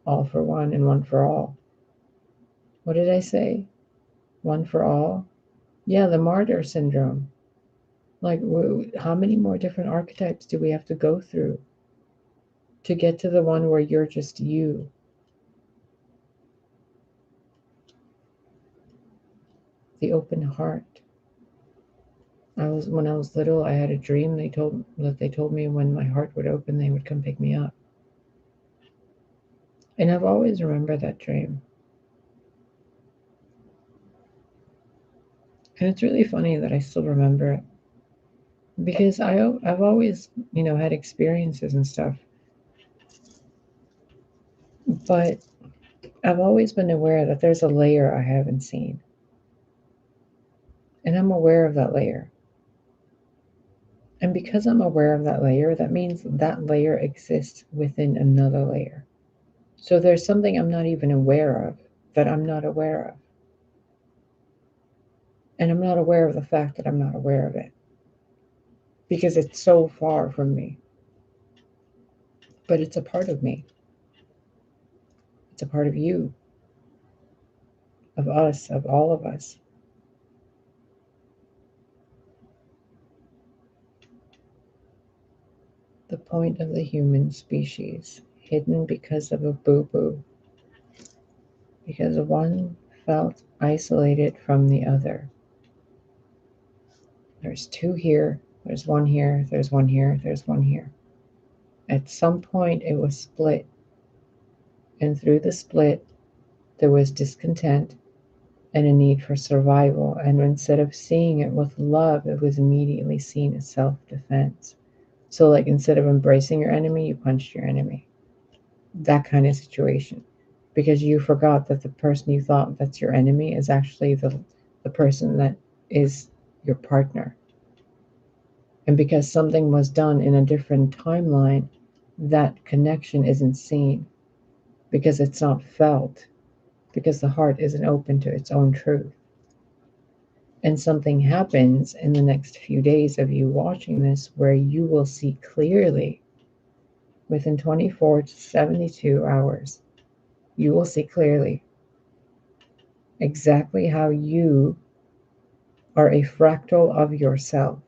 all for one and one for all. What did I say? One for all? Yeah, the martyr syndrome. Like, how many more different archetypes do we have to go through to get to the one where you're just you? The open heart. When I was little, I had a dream. They told me when my heart would open, they would come pick me up. And I've always remembered that dream. And it's really funny that I still remember it because I've always, had experiences and stuff. But I've always been aware that there's a layer I haven't seen. And I'm aware of that layer. And because I'm aware of that layer, that means that layer exists within another layer. So there's something I'm not even aware of that I'm not aware of. And I'm not aware of the fact that I'm not aware of it because it's so far from me. But it's a part of me. It's a part of you, of us, of all of us. The point of the human species, hidden because of a boo-boo, because one felt isolated from the other. There's 2 here, there's 1 here, there's 1 here, there's 1 here. At some point, it was split. And through the split, there was discontent and a need for survival. And instead of seeing it with love, it was immediately seen as self-defense. So, like, instead of embracing your enemy, you punched your enemy. That kind of situation. Because you forgot that the person you thought that's your enemy is actually the person that is your partner. And because something was done in a different timeline, that connection isn't seen because it's not felt, because the heart isn't open to its own truth. And something happens in the next few days of you watching this where you will see clearly within 24 to 72 hours. You will see clearly exactly how you are a fractal of yourself.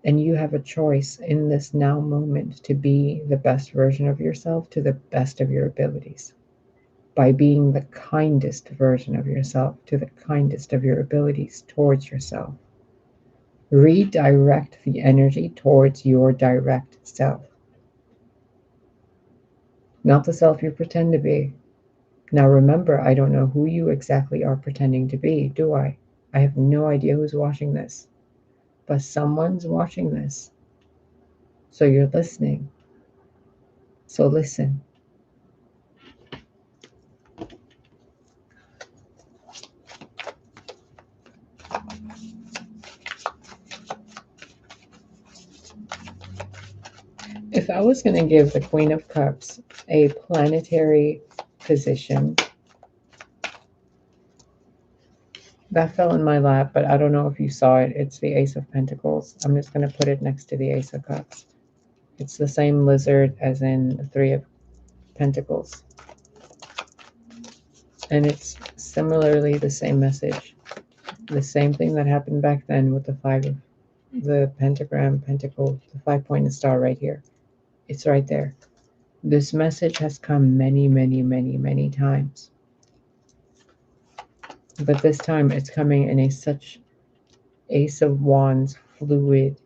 And you have a choice in this now moment to be the best version of yourself to the best of your abilities. By being the kindest version of yourself to the kindest of your abilities towards yourself. Redirect the energy towards your direct self. Not the self you pretend to be. Now remember, I don't know who you exactly are pretending to be, do I? I have no idea who's watching this. But someone's watching this. So you're listening. So listen. If I was going to give the Queen of Cups a planetary position, that fell in my lap, but I don't know if you saw it. It's the Ace of Pentacles. I'm just going to put it next to the Ace of Cups. It's the same lizard as in the Three of Pentacles. And it's similarly the same message. The same thing that happened back then with the Five of the pentagram, pentacle, the 5-pointed star right here. It's right there. This message has come many, many, many, many times. But this time it's coming in a such Ace of Wands, fluid,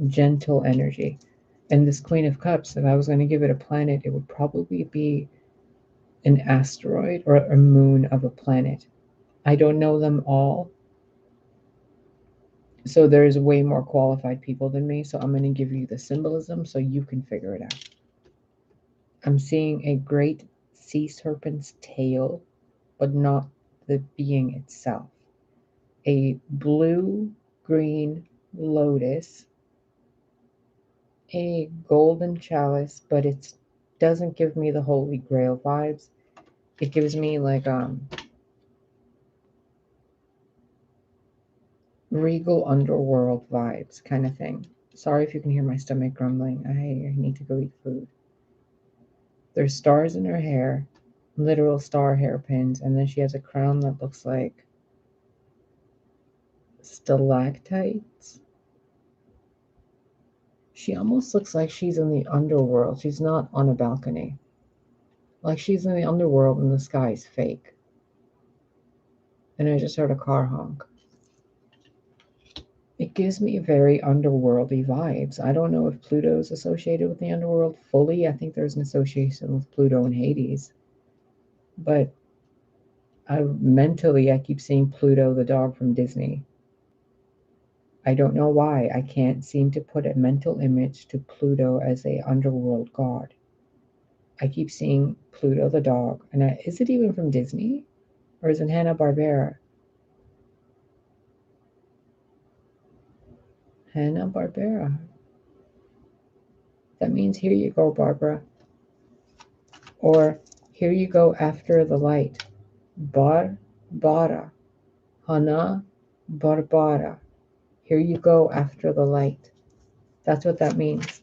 gentle energy. And this Queen of Cups, if I was going to give it a planet, it would probably be an asteroid or a moon of a planet. I don't know them all, so there's way more qualified people than me, so I'm going to give you the symbolism so you can figure it out. I'm seeing a great sea serpent's tail, but not the being itself. A blue-green lotus, a golden chalice, but it doesn't give me the Holy Grail vibes. It gives me like regal underworld vibes kind of thing. Sorry if you can hear my stomach grumbling. I need to go eat food. There's stars in her hair, literal star hairpins, and then she has a crown that looks like stalactites. She almost looks like she's in the underworld. She's not on a balcony. Like she's in the underworld and the sky is fake. And I just heard a car honk. It gives me very underworldy vibes. I don't know if Pluto's associated with the underworld fully. I think there's an association with Pluto and Hades. But mentally, I keep seeing Pluto, the dog from Disney. I don't know why. I can't seem to put a mental image to Pluto as a underworld god. I keep seeing Pluto the dog. And is it even from Disney? Or is it Hanna-Barbera? Hanna-Barbera. That means here you go, Barbara. Or here you go after the light. Barbara. Hanna-Barbera. Here you go after the light. That's what that means.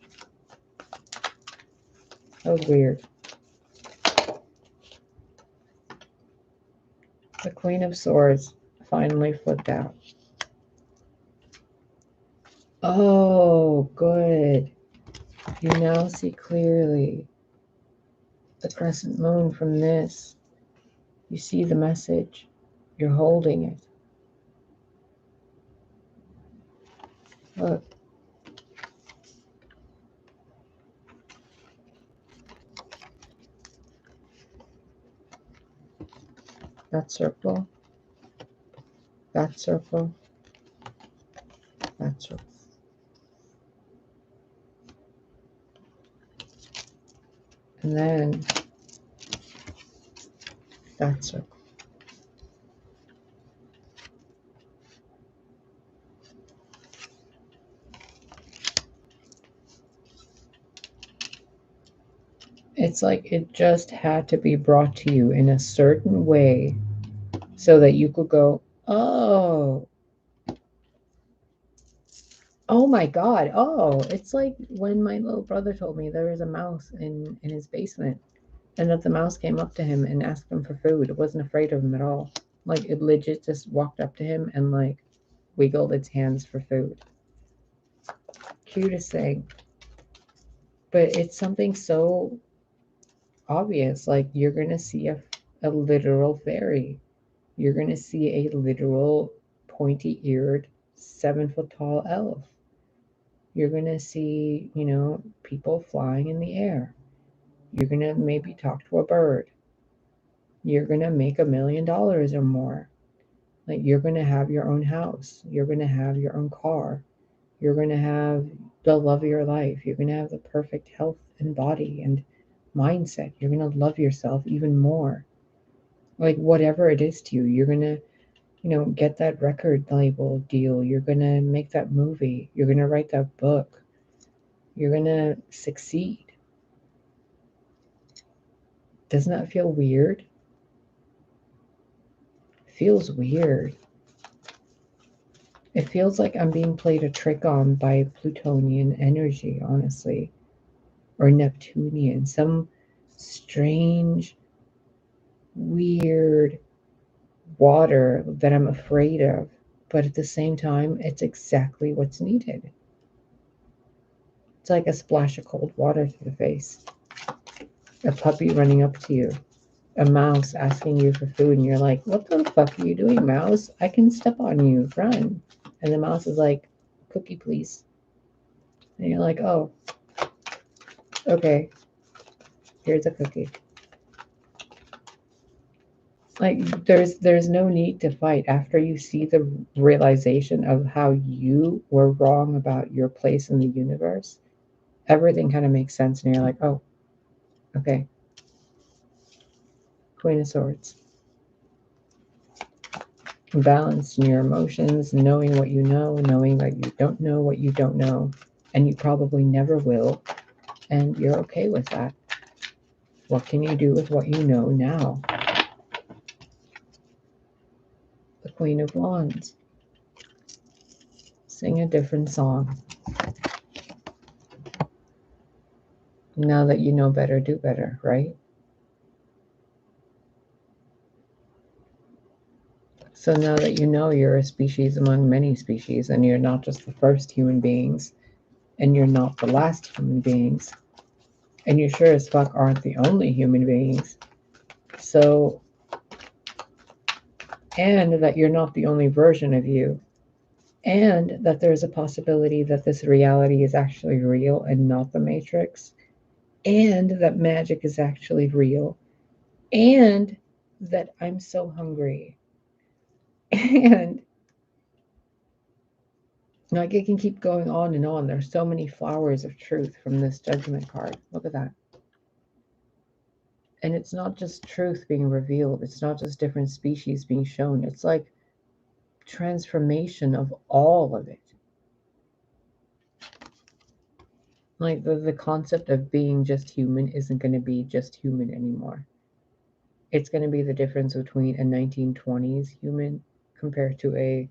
That was weird. The Queen of Swords finally flipped out. Oh, good. You now see clearly the crescent moon from this. You see the message. You're holding it. Look. That circle. That circle. That circle. And then that circle. It's like it just had to be brought to you in a certain way so that you could go, oh, oh my God. Oh, it's like when my little brother told me there was a mouse in his basement and that the mouse came up to him and asked him for food. It wasn't afraid of him at all. Like it legit just walked up to him and like wiggled its hands for food. Cutest thing. But it's something so obvious. Like you're going to see a literal fairy. You're going to see a literal pointy-eared 7-foot tall elf. You're going to see, people flying in the air. You're going to maybe talk to a bird. You're going to make $1 million or more. Like you're going to have your own house. You're going to have your own car. You're going to have the love of your life. You're going to have the perfect health and body and mindset. You're going to love yourself even more. Like whatever it is to you, you're going to, get that record label deal. You're going to make that movie. You're going to write that book. You're going to succeed. Doesn't that feel weird? It feels weird. It feels like I'm being played a trick on by Plutonian energy, honestly. Or Neptunian. Some strange, weird water that I'm afraid of. But at the same time, it's exactly what's needed. It's like a splash of cold water to the face, a puppy running up to you, a mouse asking you for food, and you're like, what the fuck are you doing, mouse? I can step on you, run. And the mouse is like, cookie, please. And you're like, oh, okay, here's a cookie. Like there's no need to fight after you see the realization of how you were wrong about your place in the universe. Everything kind of makes sense, and you're like, oh, okay. Queen of Swords. Balance in your emotions, knowing what you know, knowing that you don't know what you don't know, and you probably never will, and you're okay with that. What can you do with what you know now? The Queen of Wands. Sing a different song. Now that you know better, do better, right? So now that you know you're a species among many species, and you're not just the first human beings, and you're not the last human beings, and you sure as fuck aren't the only human beings. So, and that you're not the only version of you, and that there's a possibility that this reality is actually real and not the Matrix, and that magic is actually real, and that I'm so hungry, and like it can keep going on and on. There's so many flowers of truth from this judgment card. Look at that. And it's not just truth being revealed, it's not just different species being shown, it's like transformation of all of it. Like the concept of being just human isn't going to be just human anymore. It's going to be the difference between a 1920s human compared to a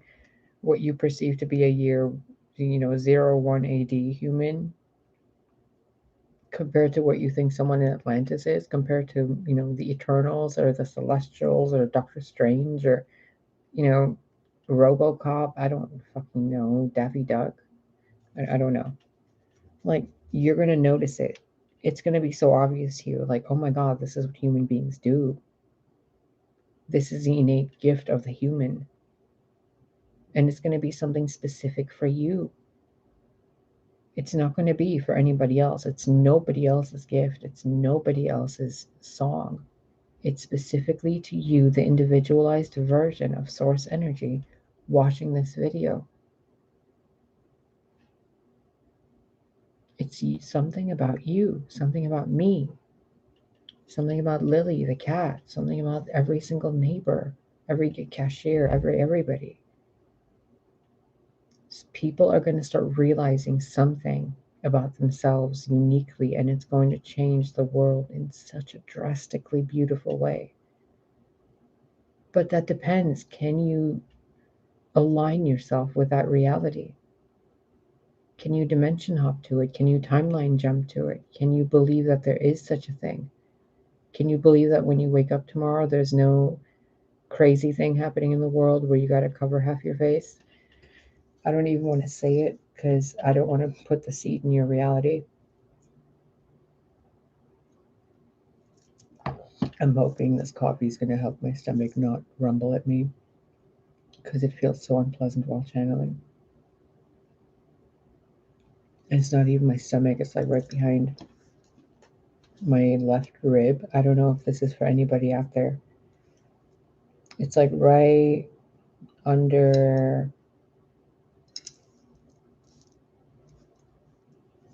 what you perceive to be a year, 01 AD human, compared to what you think someone in Atlantis is, compared to, the Eternals or the Celestials or Doctor Strange or, you know, RoboCop. I don't fucking know. Daffy Duck. I don't know. Like, you're going to notice it. It's going to be so obvious to you. Like, oh my God, this is what human beings do. This is the innate gift of the human. And it's going to be something specific for you. It's not going to be for anybody else. It's nobody else's gift. It's nobody else's song. It's specifically to you, the individualized version of source energy, watching this video. It's something about you, something about me, something about Lily the cat, something about every single neighbor, every cashier, everybody. People are going to start realizing something about themselves uniquely, and it's going to change the world in such a drastically beautiful way. But that depends. Can you align yourself with that reality? Can you dimension hop to it? Can you timeline jump to it? Can you believe that there is such a thing? Can you believe that when you wake up tomorrow, there's no crazy thing happening in the world where you got to cover half your face? I don't even want to say it because I don't want to put the seed in your reality. I'm hoping this coffee is going to help my stomach not rumble at me because it feels so unpleasant while channeling. And it's not even my stomach, it's like right behind my left rib. I don't know if this is for anybody out there. It's like right under,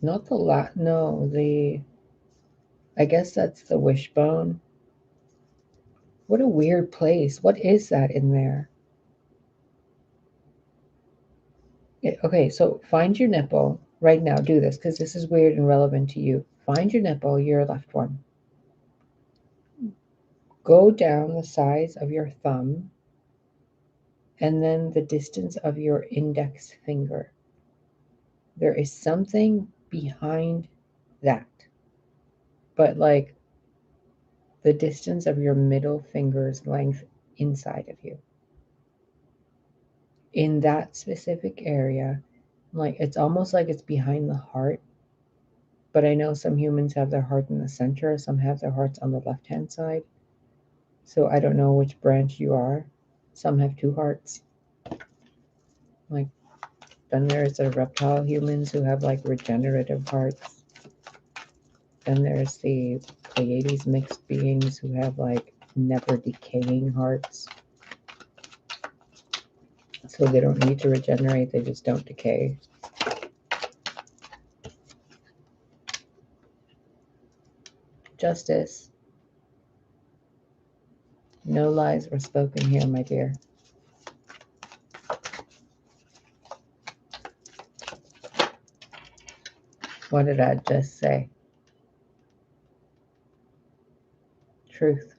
not the no, I guess that's the wishbone. What a weird place. What is that in there? Okay, so find your nipple right now. Do this because this is weird and relevant to you. Find your nipple, your left one. Go down the size of your thumb and then the distance of your index finger. There is something behind that, but like the distance of your middle finger's length inside of you. in that specific area. Like, it's almost like it's behind the heart. But I know some humans have their heart in the center, some have their hearts on the left hand side. So I don't know which branch you are. Some have two hearts. Like, then there's the reptile humans who have like regenerative hearts. Then there's the Pleiades mixed beings who have like never decaying hearts. So they don't need to regenerate, they just don't decay. Justice. No lies were spoken here, my dear. What did I just say? Truth.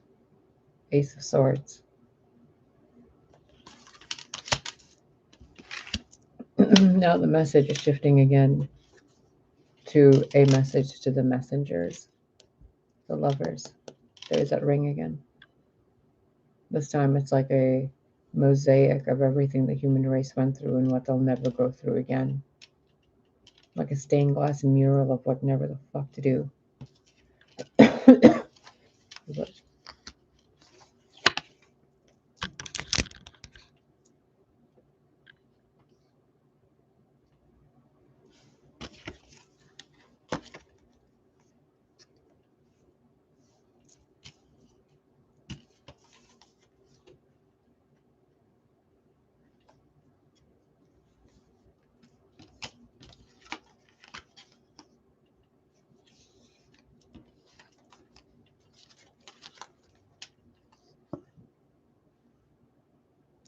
Ace of Swords. Now the message is shifting again to a message to the messengers, the lovers. There's that ring again. This time it's like a mosaic of everything the human race went through and what they'll never go through again. Like a stained glass mural of what never the fuck to do.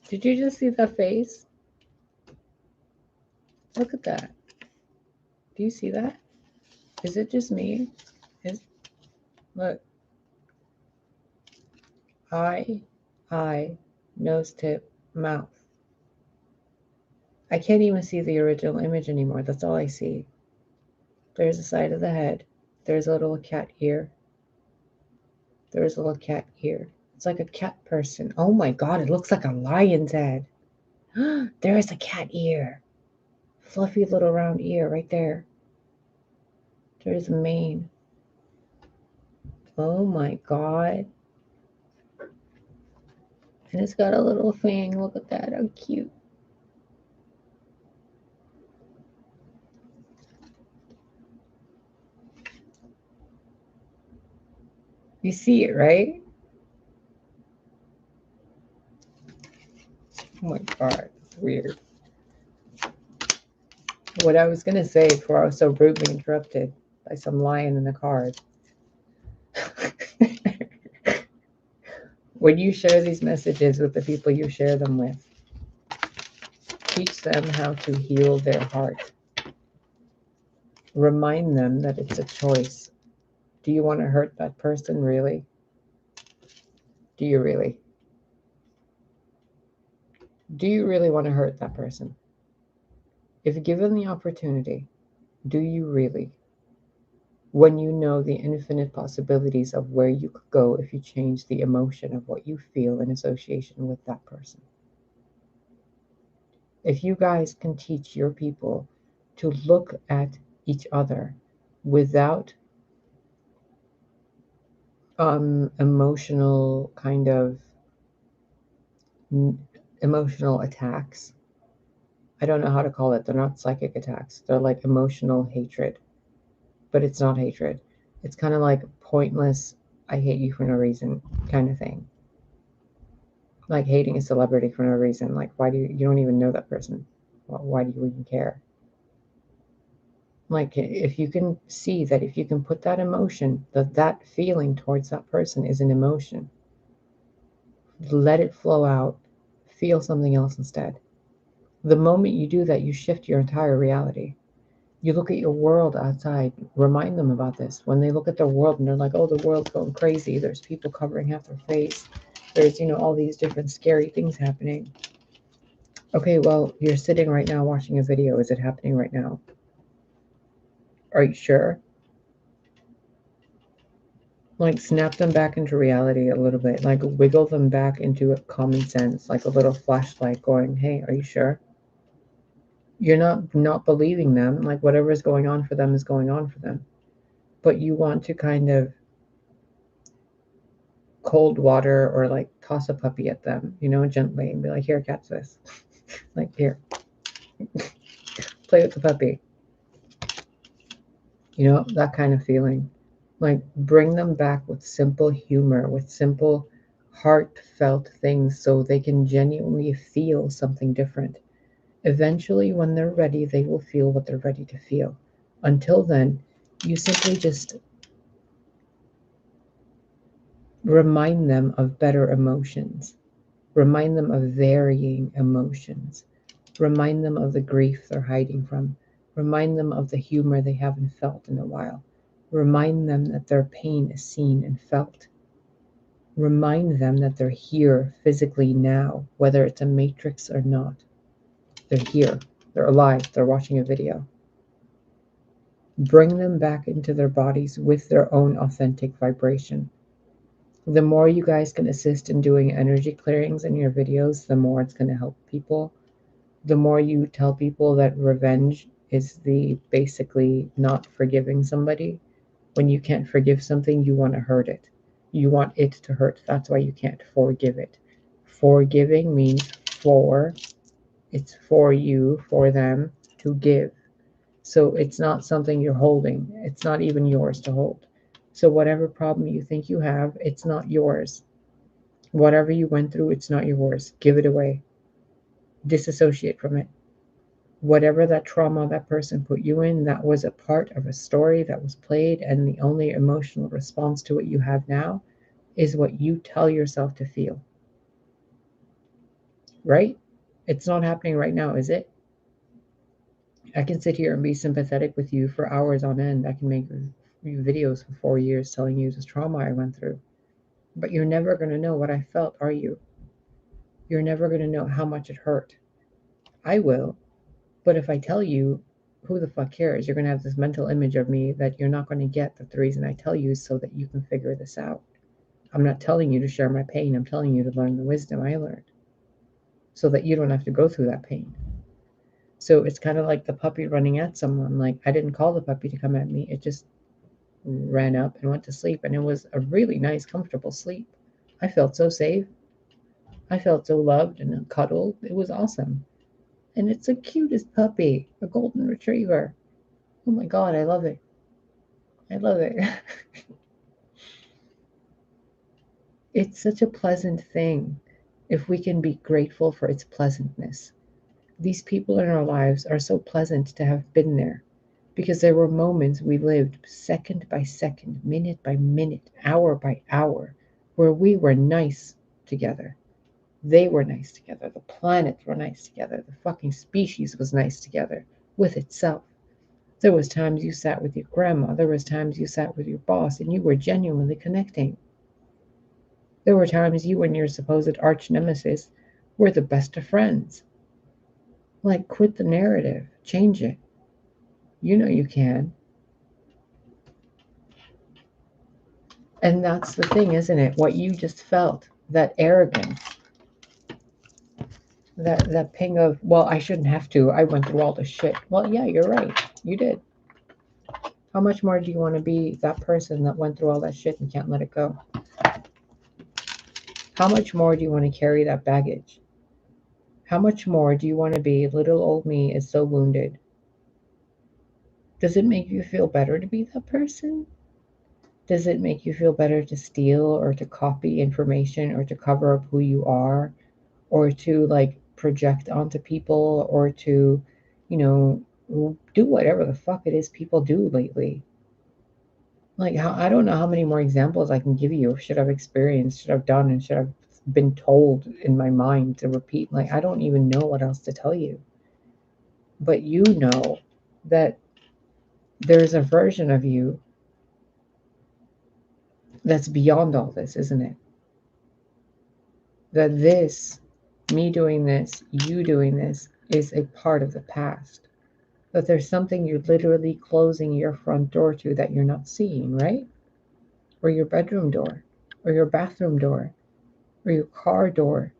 Did you just see that face? Look at that. Do you see that? Is it just me? Look. Eye, nose tip, mouth. I can't even see the original image anymore. That's all I see. There's the side of the head. There's a little cat ear. There's a little cat ear. It's like a cat person. Oh my god, it looks like a lion's head. There's a cat ear. Fluffy little round ear right there. There's a mane. Oh my god. And it's got a little fang. Look at that. How cute. You see it, right? Oh my god. It's weird. What I was going to say before I was so rudely interrupted by some lion in the card. When you share these messages with the people you share them with, teach them how to heal their heart. Remind them that it's a choice. Do you want to hurt that person, really? Do you really? Do you really want to hurt that person? If given the opportunity, do you really? When you know the infinite possibilities of where you could go if you change the emotion of what you feel in association with that person. If you guys can teach your people to look at each other without emotional kind of emotional attacks. I don't know how to call it. They're not psychic attacks. They're like emotional hatred, but it's not hatred. It's kind of like pointless, I hate you for no reason kind of thing. Like hating a celebrity for no reason. Like, why do you don't even know that person? Why do you even care? Like, if you can see that, if you can put that emotion, that feeling towards that person is an emotion, let it flow out, feel something else instead. The moment you do that, you shift your entire reality. You look at your world outside, remind them about this. When they look at their world and they're like, oh, the world's going crazy. There's people covering half their face. There's, all these different scary things happening. Okay, well, you're sitting right now watching a video. Is it happening right now? Are you sure? Like snap them back into reality a little bit. Like wiggle them back into a common sense, like a little flashlight going, hey, are you sure? You're not believing them. Like whatever is going on for them is going on for them. But you want to kind of cold water or like toss a puppy at them, gently and be like, here, catch this. Like, here, play with the puppy. That kind of feeling. Like, bring them back with simple humor, with simple, heartfelt things so they can genuinely feel something different. Eventually, when they're ready, they will feel what they're ready to feel. Until then, you simply just remind them of better emotions, remind them of varying emotions, remind them of the grief they're hiding from, remind them of the humor they haven't felt in a while, remind them that their pain is seen and felt, remind them that they're here physically now, whether it's a matrix or not. They're here, they're alive, they're watching a video. Bring them back into their bodies with their own authentic vibration. The more you guys can assist in doing energy clearings in your videos, the more it's going to help people. The more you tell people that revenge is the basically not forgiving somebody. When you can't forgive something, you want to hurt it. You want it to hurt. That's why you can't forgive it. Forgiving means it's for you, for them to give. So it's not something you're holding. It's not even yours to hold. So whatever problem you think you have, it's not yours. Whatever you went through, it's not yours. Give it away. Disassociate from it. Whatever that trauma that person put you in, that was a part of a story that was played, and the only emotional response to what you have now is what you tell yourself to feel. Right? It's not happening right now, is it? I can sit here and be sympathetic with you for hours on end. I can make videos for 4 years telling you this trauma I went through. But you're never going to know what I felt, are you? You're never going to know how much it hurt. I will. But if I tell you, who the fuck cares? You're going to have this mental image of me that you're not going to get. That the reason I tell you is so that you can figure this out. I'm not telling you to share my pain. I'm telling you to learn the wisdom I learned so that you don't have to go through that pain. So it's kind of like the puppy running at someone. Like, I didn't call the puppy to come at me. It just ran up and went to sleep. And it was a really nice, comfortable sleep. I felt so safe. I felt so loved and cuddled. It was awesome. And it's the cutest puppy, a golden retriever. Oh my God, I love it. I love it. It's such a pleasant thing if we can be grateful for its pleasantness. These people in our lives are so pleasant to have been there because there were moments we lived second by second, minute by minute, hour by hour, where we were nice together. They were nice together. The planets were nice together. The fucking species was nice together with itself. There was times you sat with your grandma. There was times you sat with your boss and you were genuinely connecting. There were times you and your supposed arch nemesis were the best of friends. Like, quit the narrative. Change it. You know you can. And that's the thing, isn't it? What you just felt, that arrogance, that ping of, well, I shouldn't have to. I went through all this shit. Well, yeah, you're right. You did. How much more do you want to be that person that went through all that shit and can't let it go? How much more do you want to carry that baggage? How much more do you want to be little old me is so wounded? Does it make you feel better to be that person? Does it make you feel better to steal or to copy information or to cover up who you are or to like project onto people or to, you know, do whatever the fuck it is people do lately? Like, how, I don't know how many more examples I can give you of shit I've experienced, shit I've done, and shit I've been told in my mind to repeat. Like, I don't even know what else to tell you. But you know that there's a version of you that's beyond all this, isn't it? That this, me doing this, you doing this, is a part of the past. That there's something you're literally closing your front door to that you're not seeing, right? or your bedroom door, or your bathroom door, or your car door.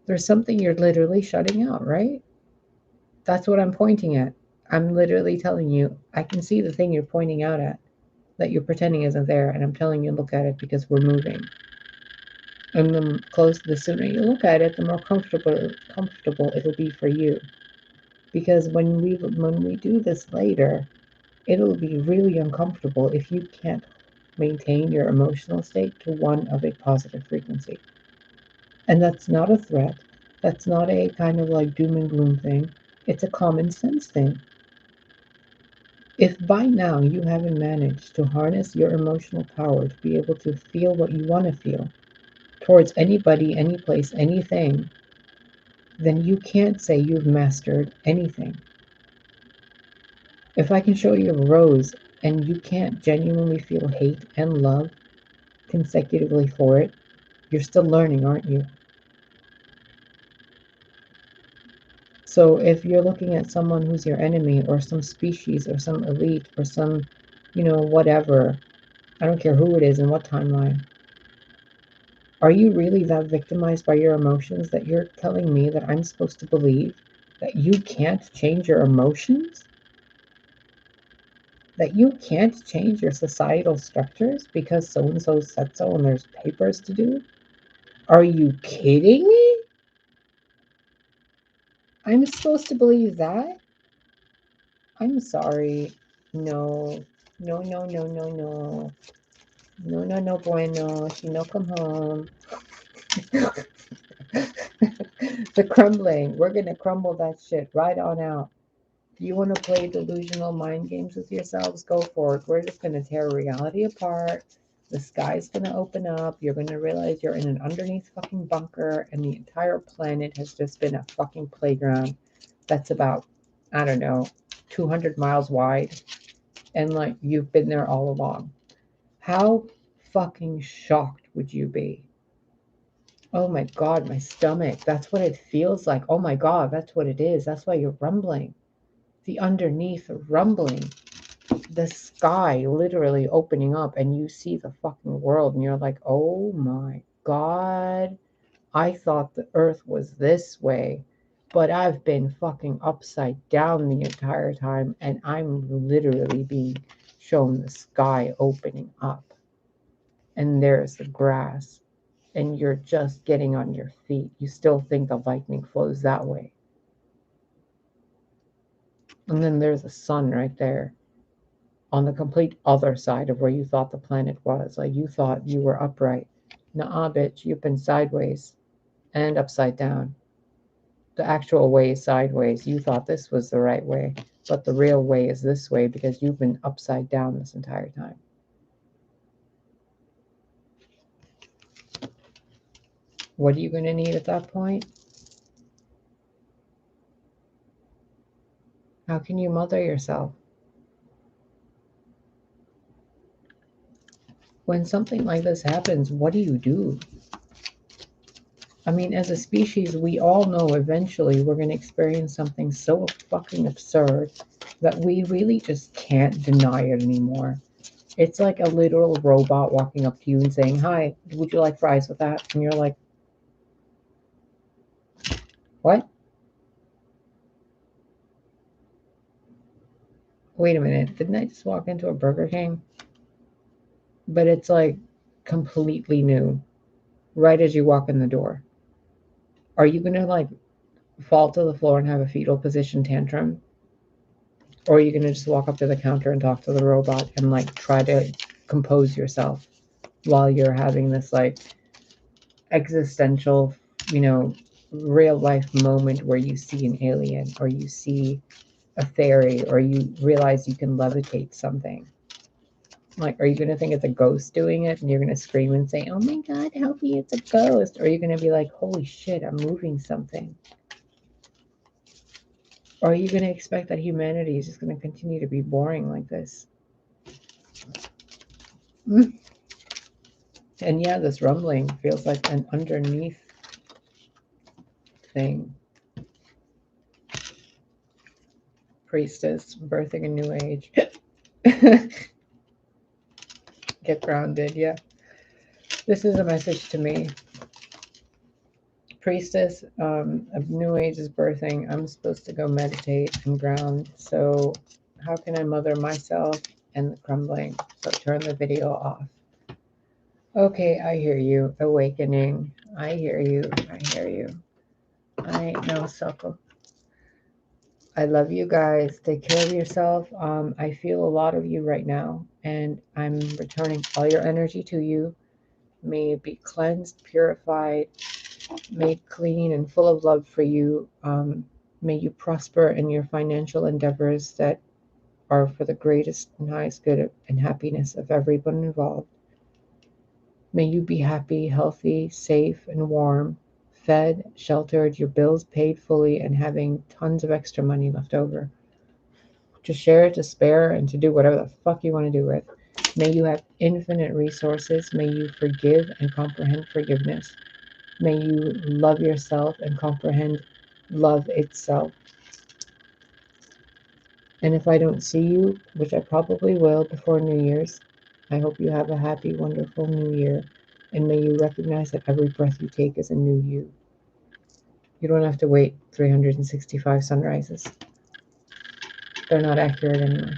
There's something you're literally shutting out, right? That's what I'm pointing at. I'm literally telling you, I can see the thing you're pointing out at that you're pretending isn't there, and I'm telling you, look at it because we're moving. And the sooner you look at it, the more comfortable it'll be for you. Because when we do this later, it'll be really uncomfortable if you can't maintain your emotional state to one of a positive frequency. And that's not a threat. That's not a kind of like doom and gloom thing. It's a common sense thing. If by now you haven't managed to harness your emotional power to be able to feel what you want to feel towards anybody, any place, anything, then you can't say you've mastered anything. If I can show you a rose and you can't genuinely feel hate and love consecutively for it, you're still learning, aren't you? So if you're looking at someone who's your enemy or some species or some elite or some, whatever, I don't care who it is and what timeline, are you really that victimized by your emotions that you're telling me that I'm supposed to believe that you can't change your emotions? That you can't change your societal structures because so and so said so and there's papers to do? Are you kidding me? I'm supposed to believe that? I'm sorry. No. No, no, no, no, no. No, no, no, bueno. She no come home. The crumbling. We're going to crumble that shit right on out. If you want to play delusional mind games with yourselves, go for it. We're just going to tear reality apart. The sky's going to open up. You're going to realize you're in an underneath fucking bunker, and the entire planet has just been a fucking playground that's about, I don't know, 200 miles wide. And like you've been there all along. How fucking shocked would you be? Oh my God, my stomach. That's what it feels like. Oh my God, that's what it is. That's why you're rumbling. The underneath rumbling, the sky literally opening up, and you see the fucking world, and you're like, oh my God, I thought the earth was this way, but I've been fucking upside down the entire time, and I'm literally being shown the sky opening up, and there's the grass, and you're just getting on your feet. You still think the lightning flows that way. And then there's the sun right there on the complete other side of where you thought the planet was. Like you thought you were upright. Nah, bitch, you've been sideways and upside down. The actual way is sideways. You thought this was the right way, but the real way is this way because you've been upside down this entire time. What are you going to need at that point? How can you mother yourself? When something like this happens, what do you do? I mean, as a species, we all know eventually we're going to experience something so fucking absurd that we really just can't deny it anymore. It's like a literal robot walking up to you and saying, "Hi, would you like fries with that?" And you're like, "What? Wait a minute. Didn't I just walk into a Burger King?" But it's like completely new right as you walk in the door. Are you going to like fall to the floor and have a fetal position tantrum? Or are you going to just walk up to the counter and talk to the robot and like try to compose yourself while you're having this like existential, you know, real life moment where you see an alien or you see a fairy or you realize you can levitate something? Like, are you going to think it's a ghost doing it and you're going to scream and say, "Oh my God, help me, it's a ghost"? Or are you going to be like, "Holy shit, I'm moving something"? Or are you going to expect that humanity is just going to continue to be boring like this? And yeah, this rumbling feels like an underneath thing. Priestess birthing a new age. Get grounded, yeah. This is a message to me. Priestess of New Age is birthing. I'm supposed to go meditate and ground. So how can I mother myself and the crumbling? So turn the video off. Okay, I hear you. Awakening. I hear you. I hear you. I know, Suckle. I love you guys. Take care of yourself. I feel a lot of you right now, and I'm returning all your energy to you. May it be cleansed, purified, made clean, and full of love for you. May you prosper in your financial endeavors that are for the greatest and highest good and happiness of everyone involved. May you be happy, healthy, safe, and warm, fed, sheltered, your bills paid fully, and having tons of extra money left over to share, to spare, and to do whatever the fuck you want to do with. May you have infinite resources. May you forgive and comprehend forgiveness. May you love yourself and comprehend love itself. And if I don't see you, which I probably will before New Year's, I hope you have a happy, wonderful New Year. And may you recognize that every breath you take is a new you. You don't have to wait 365 sunrises. They're not accurate anyway.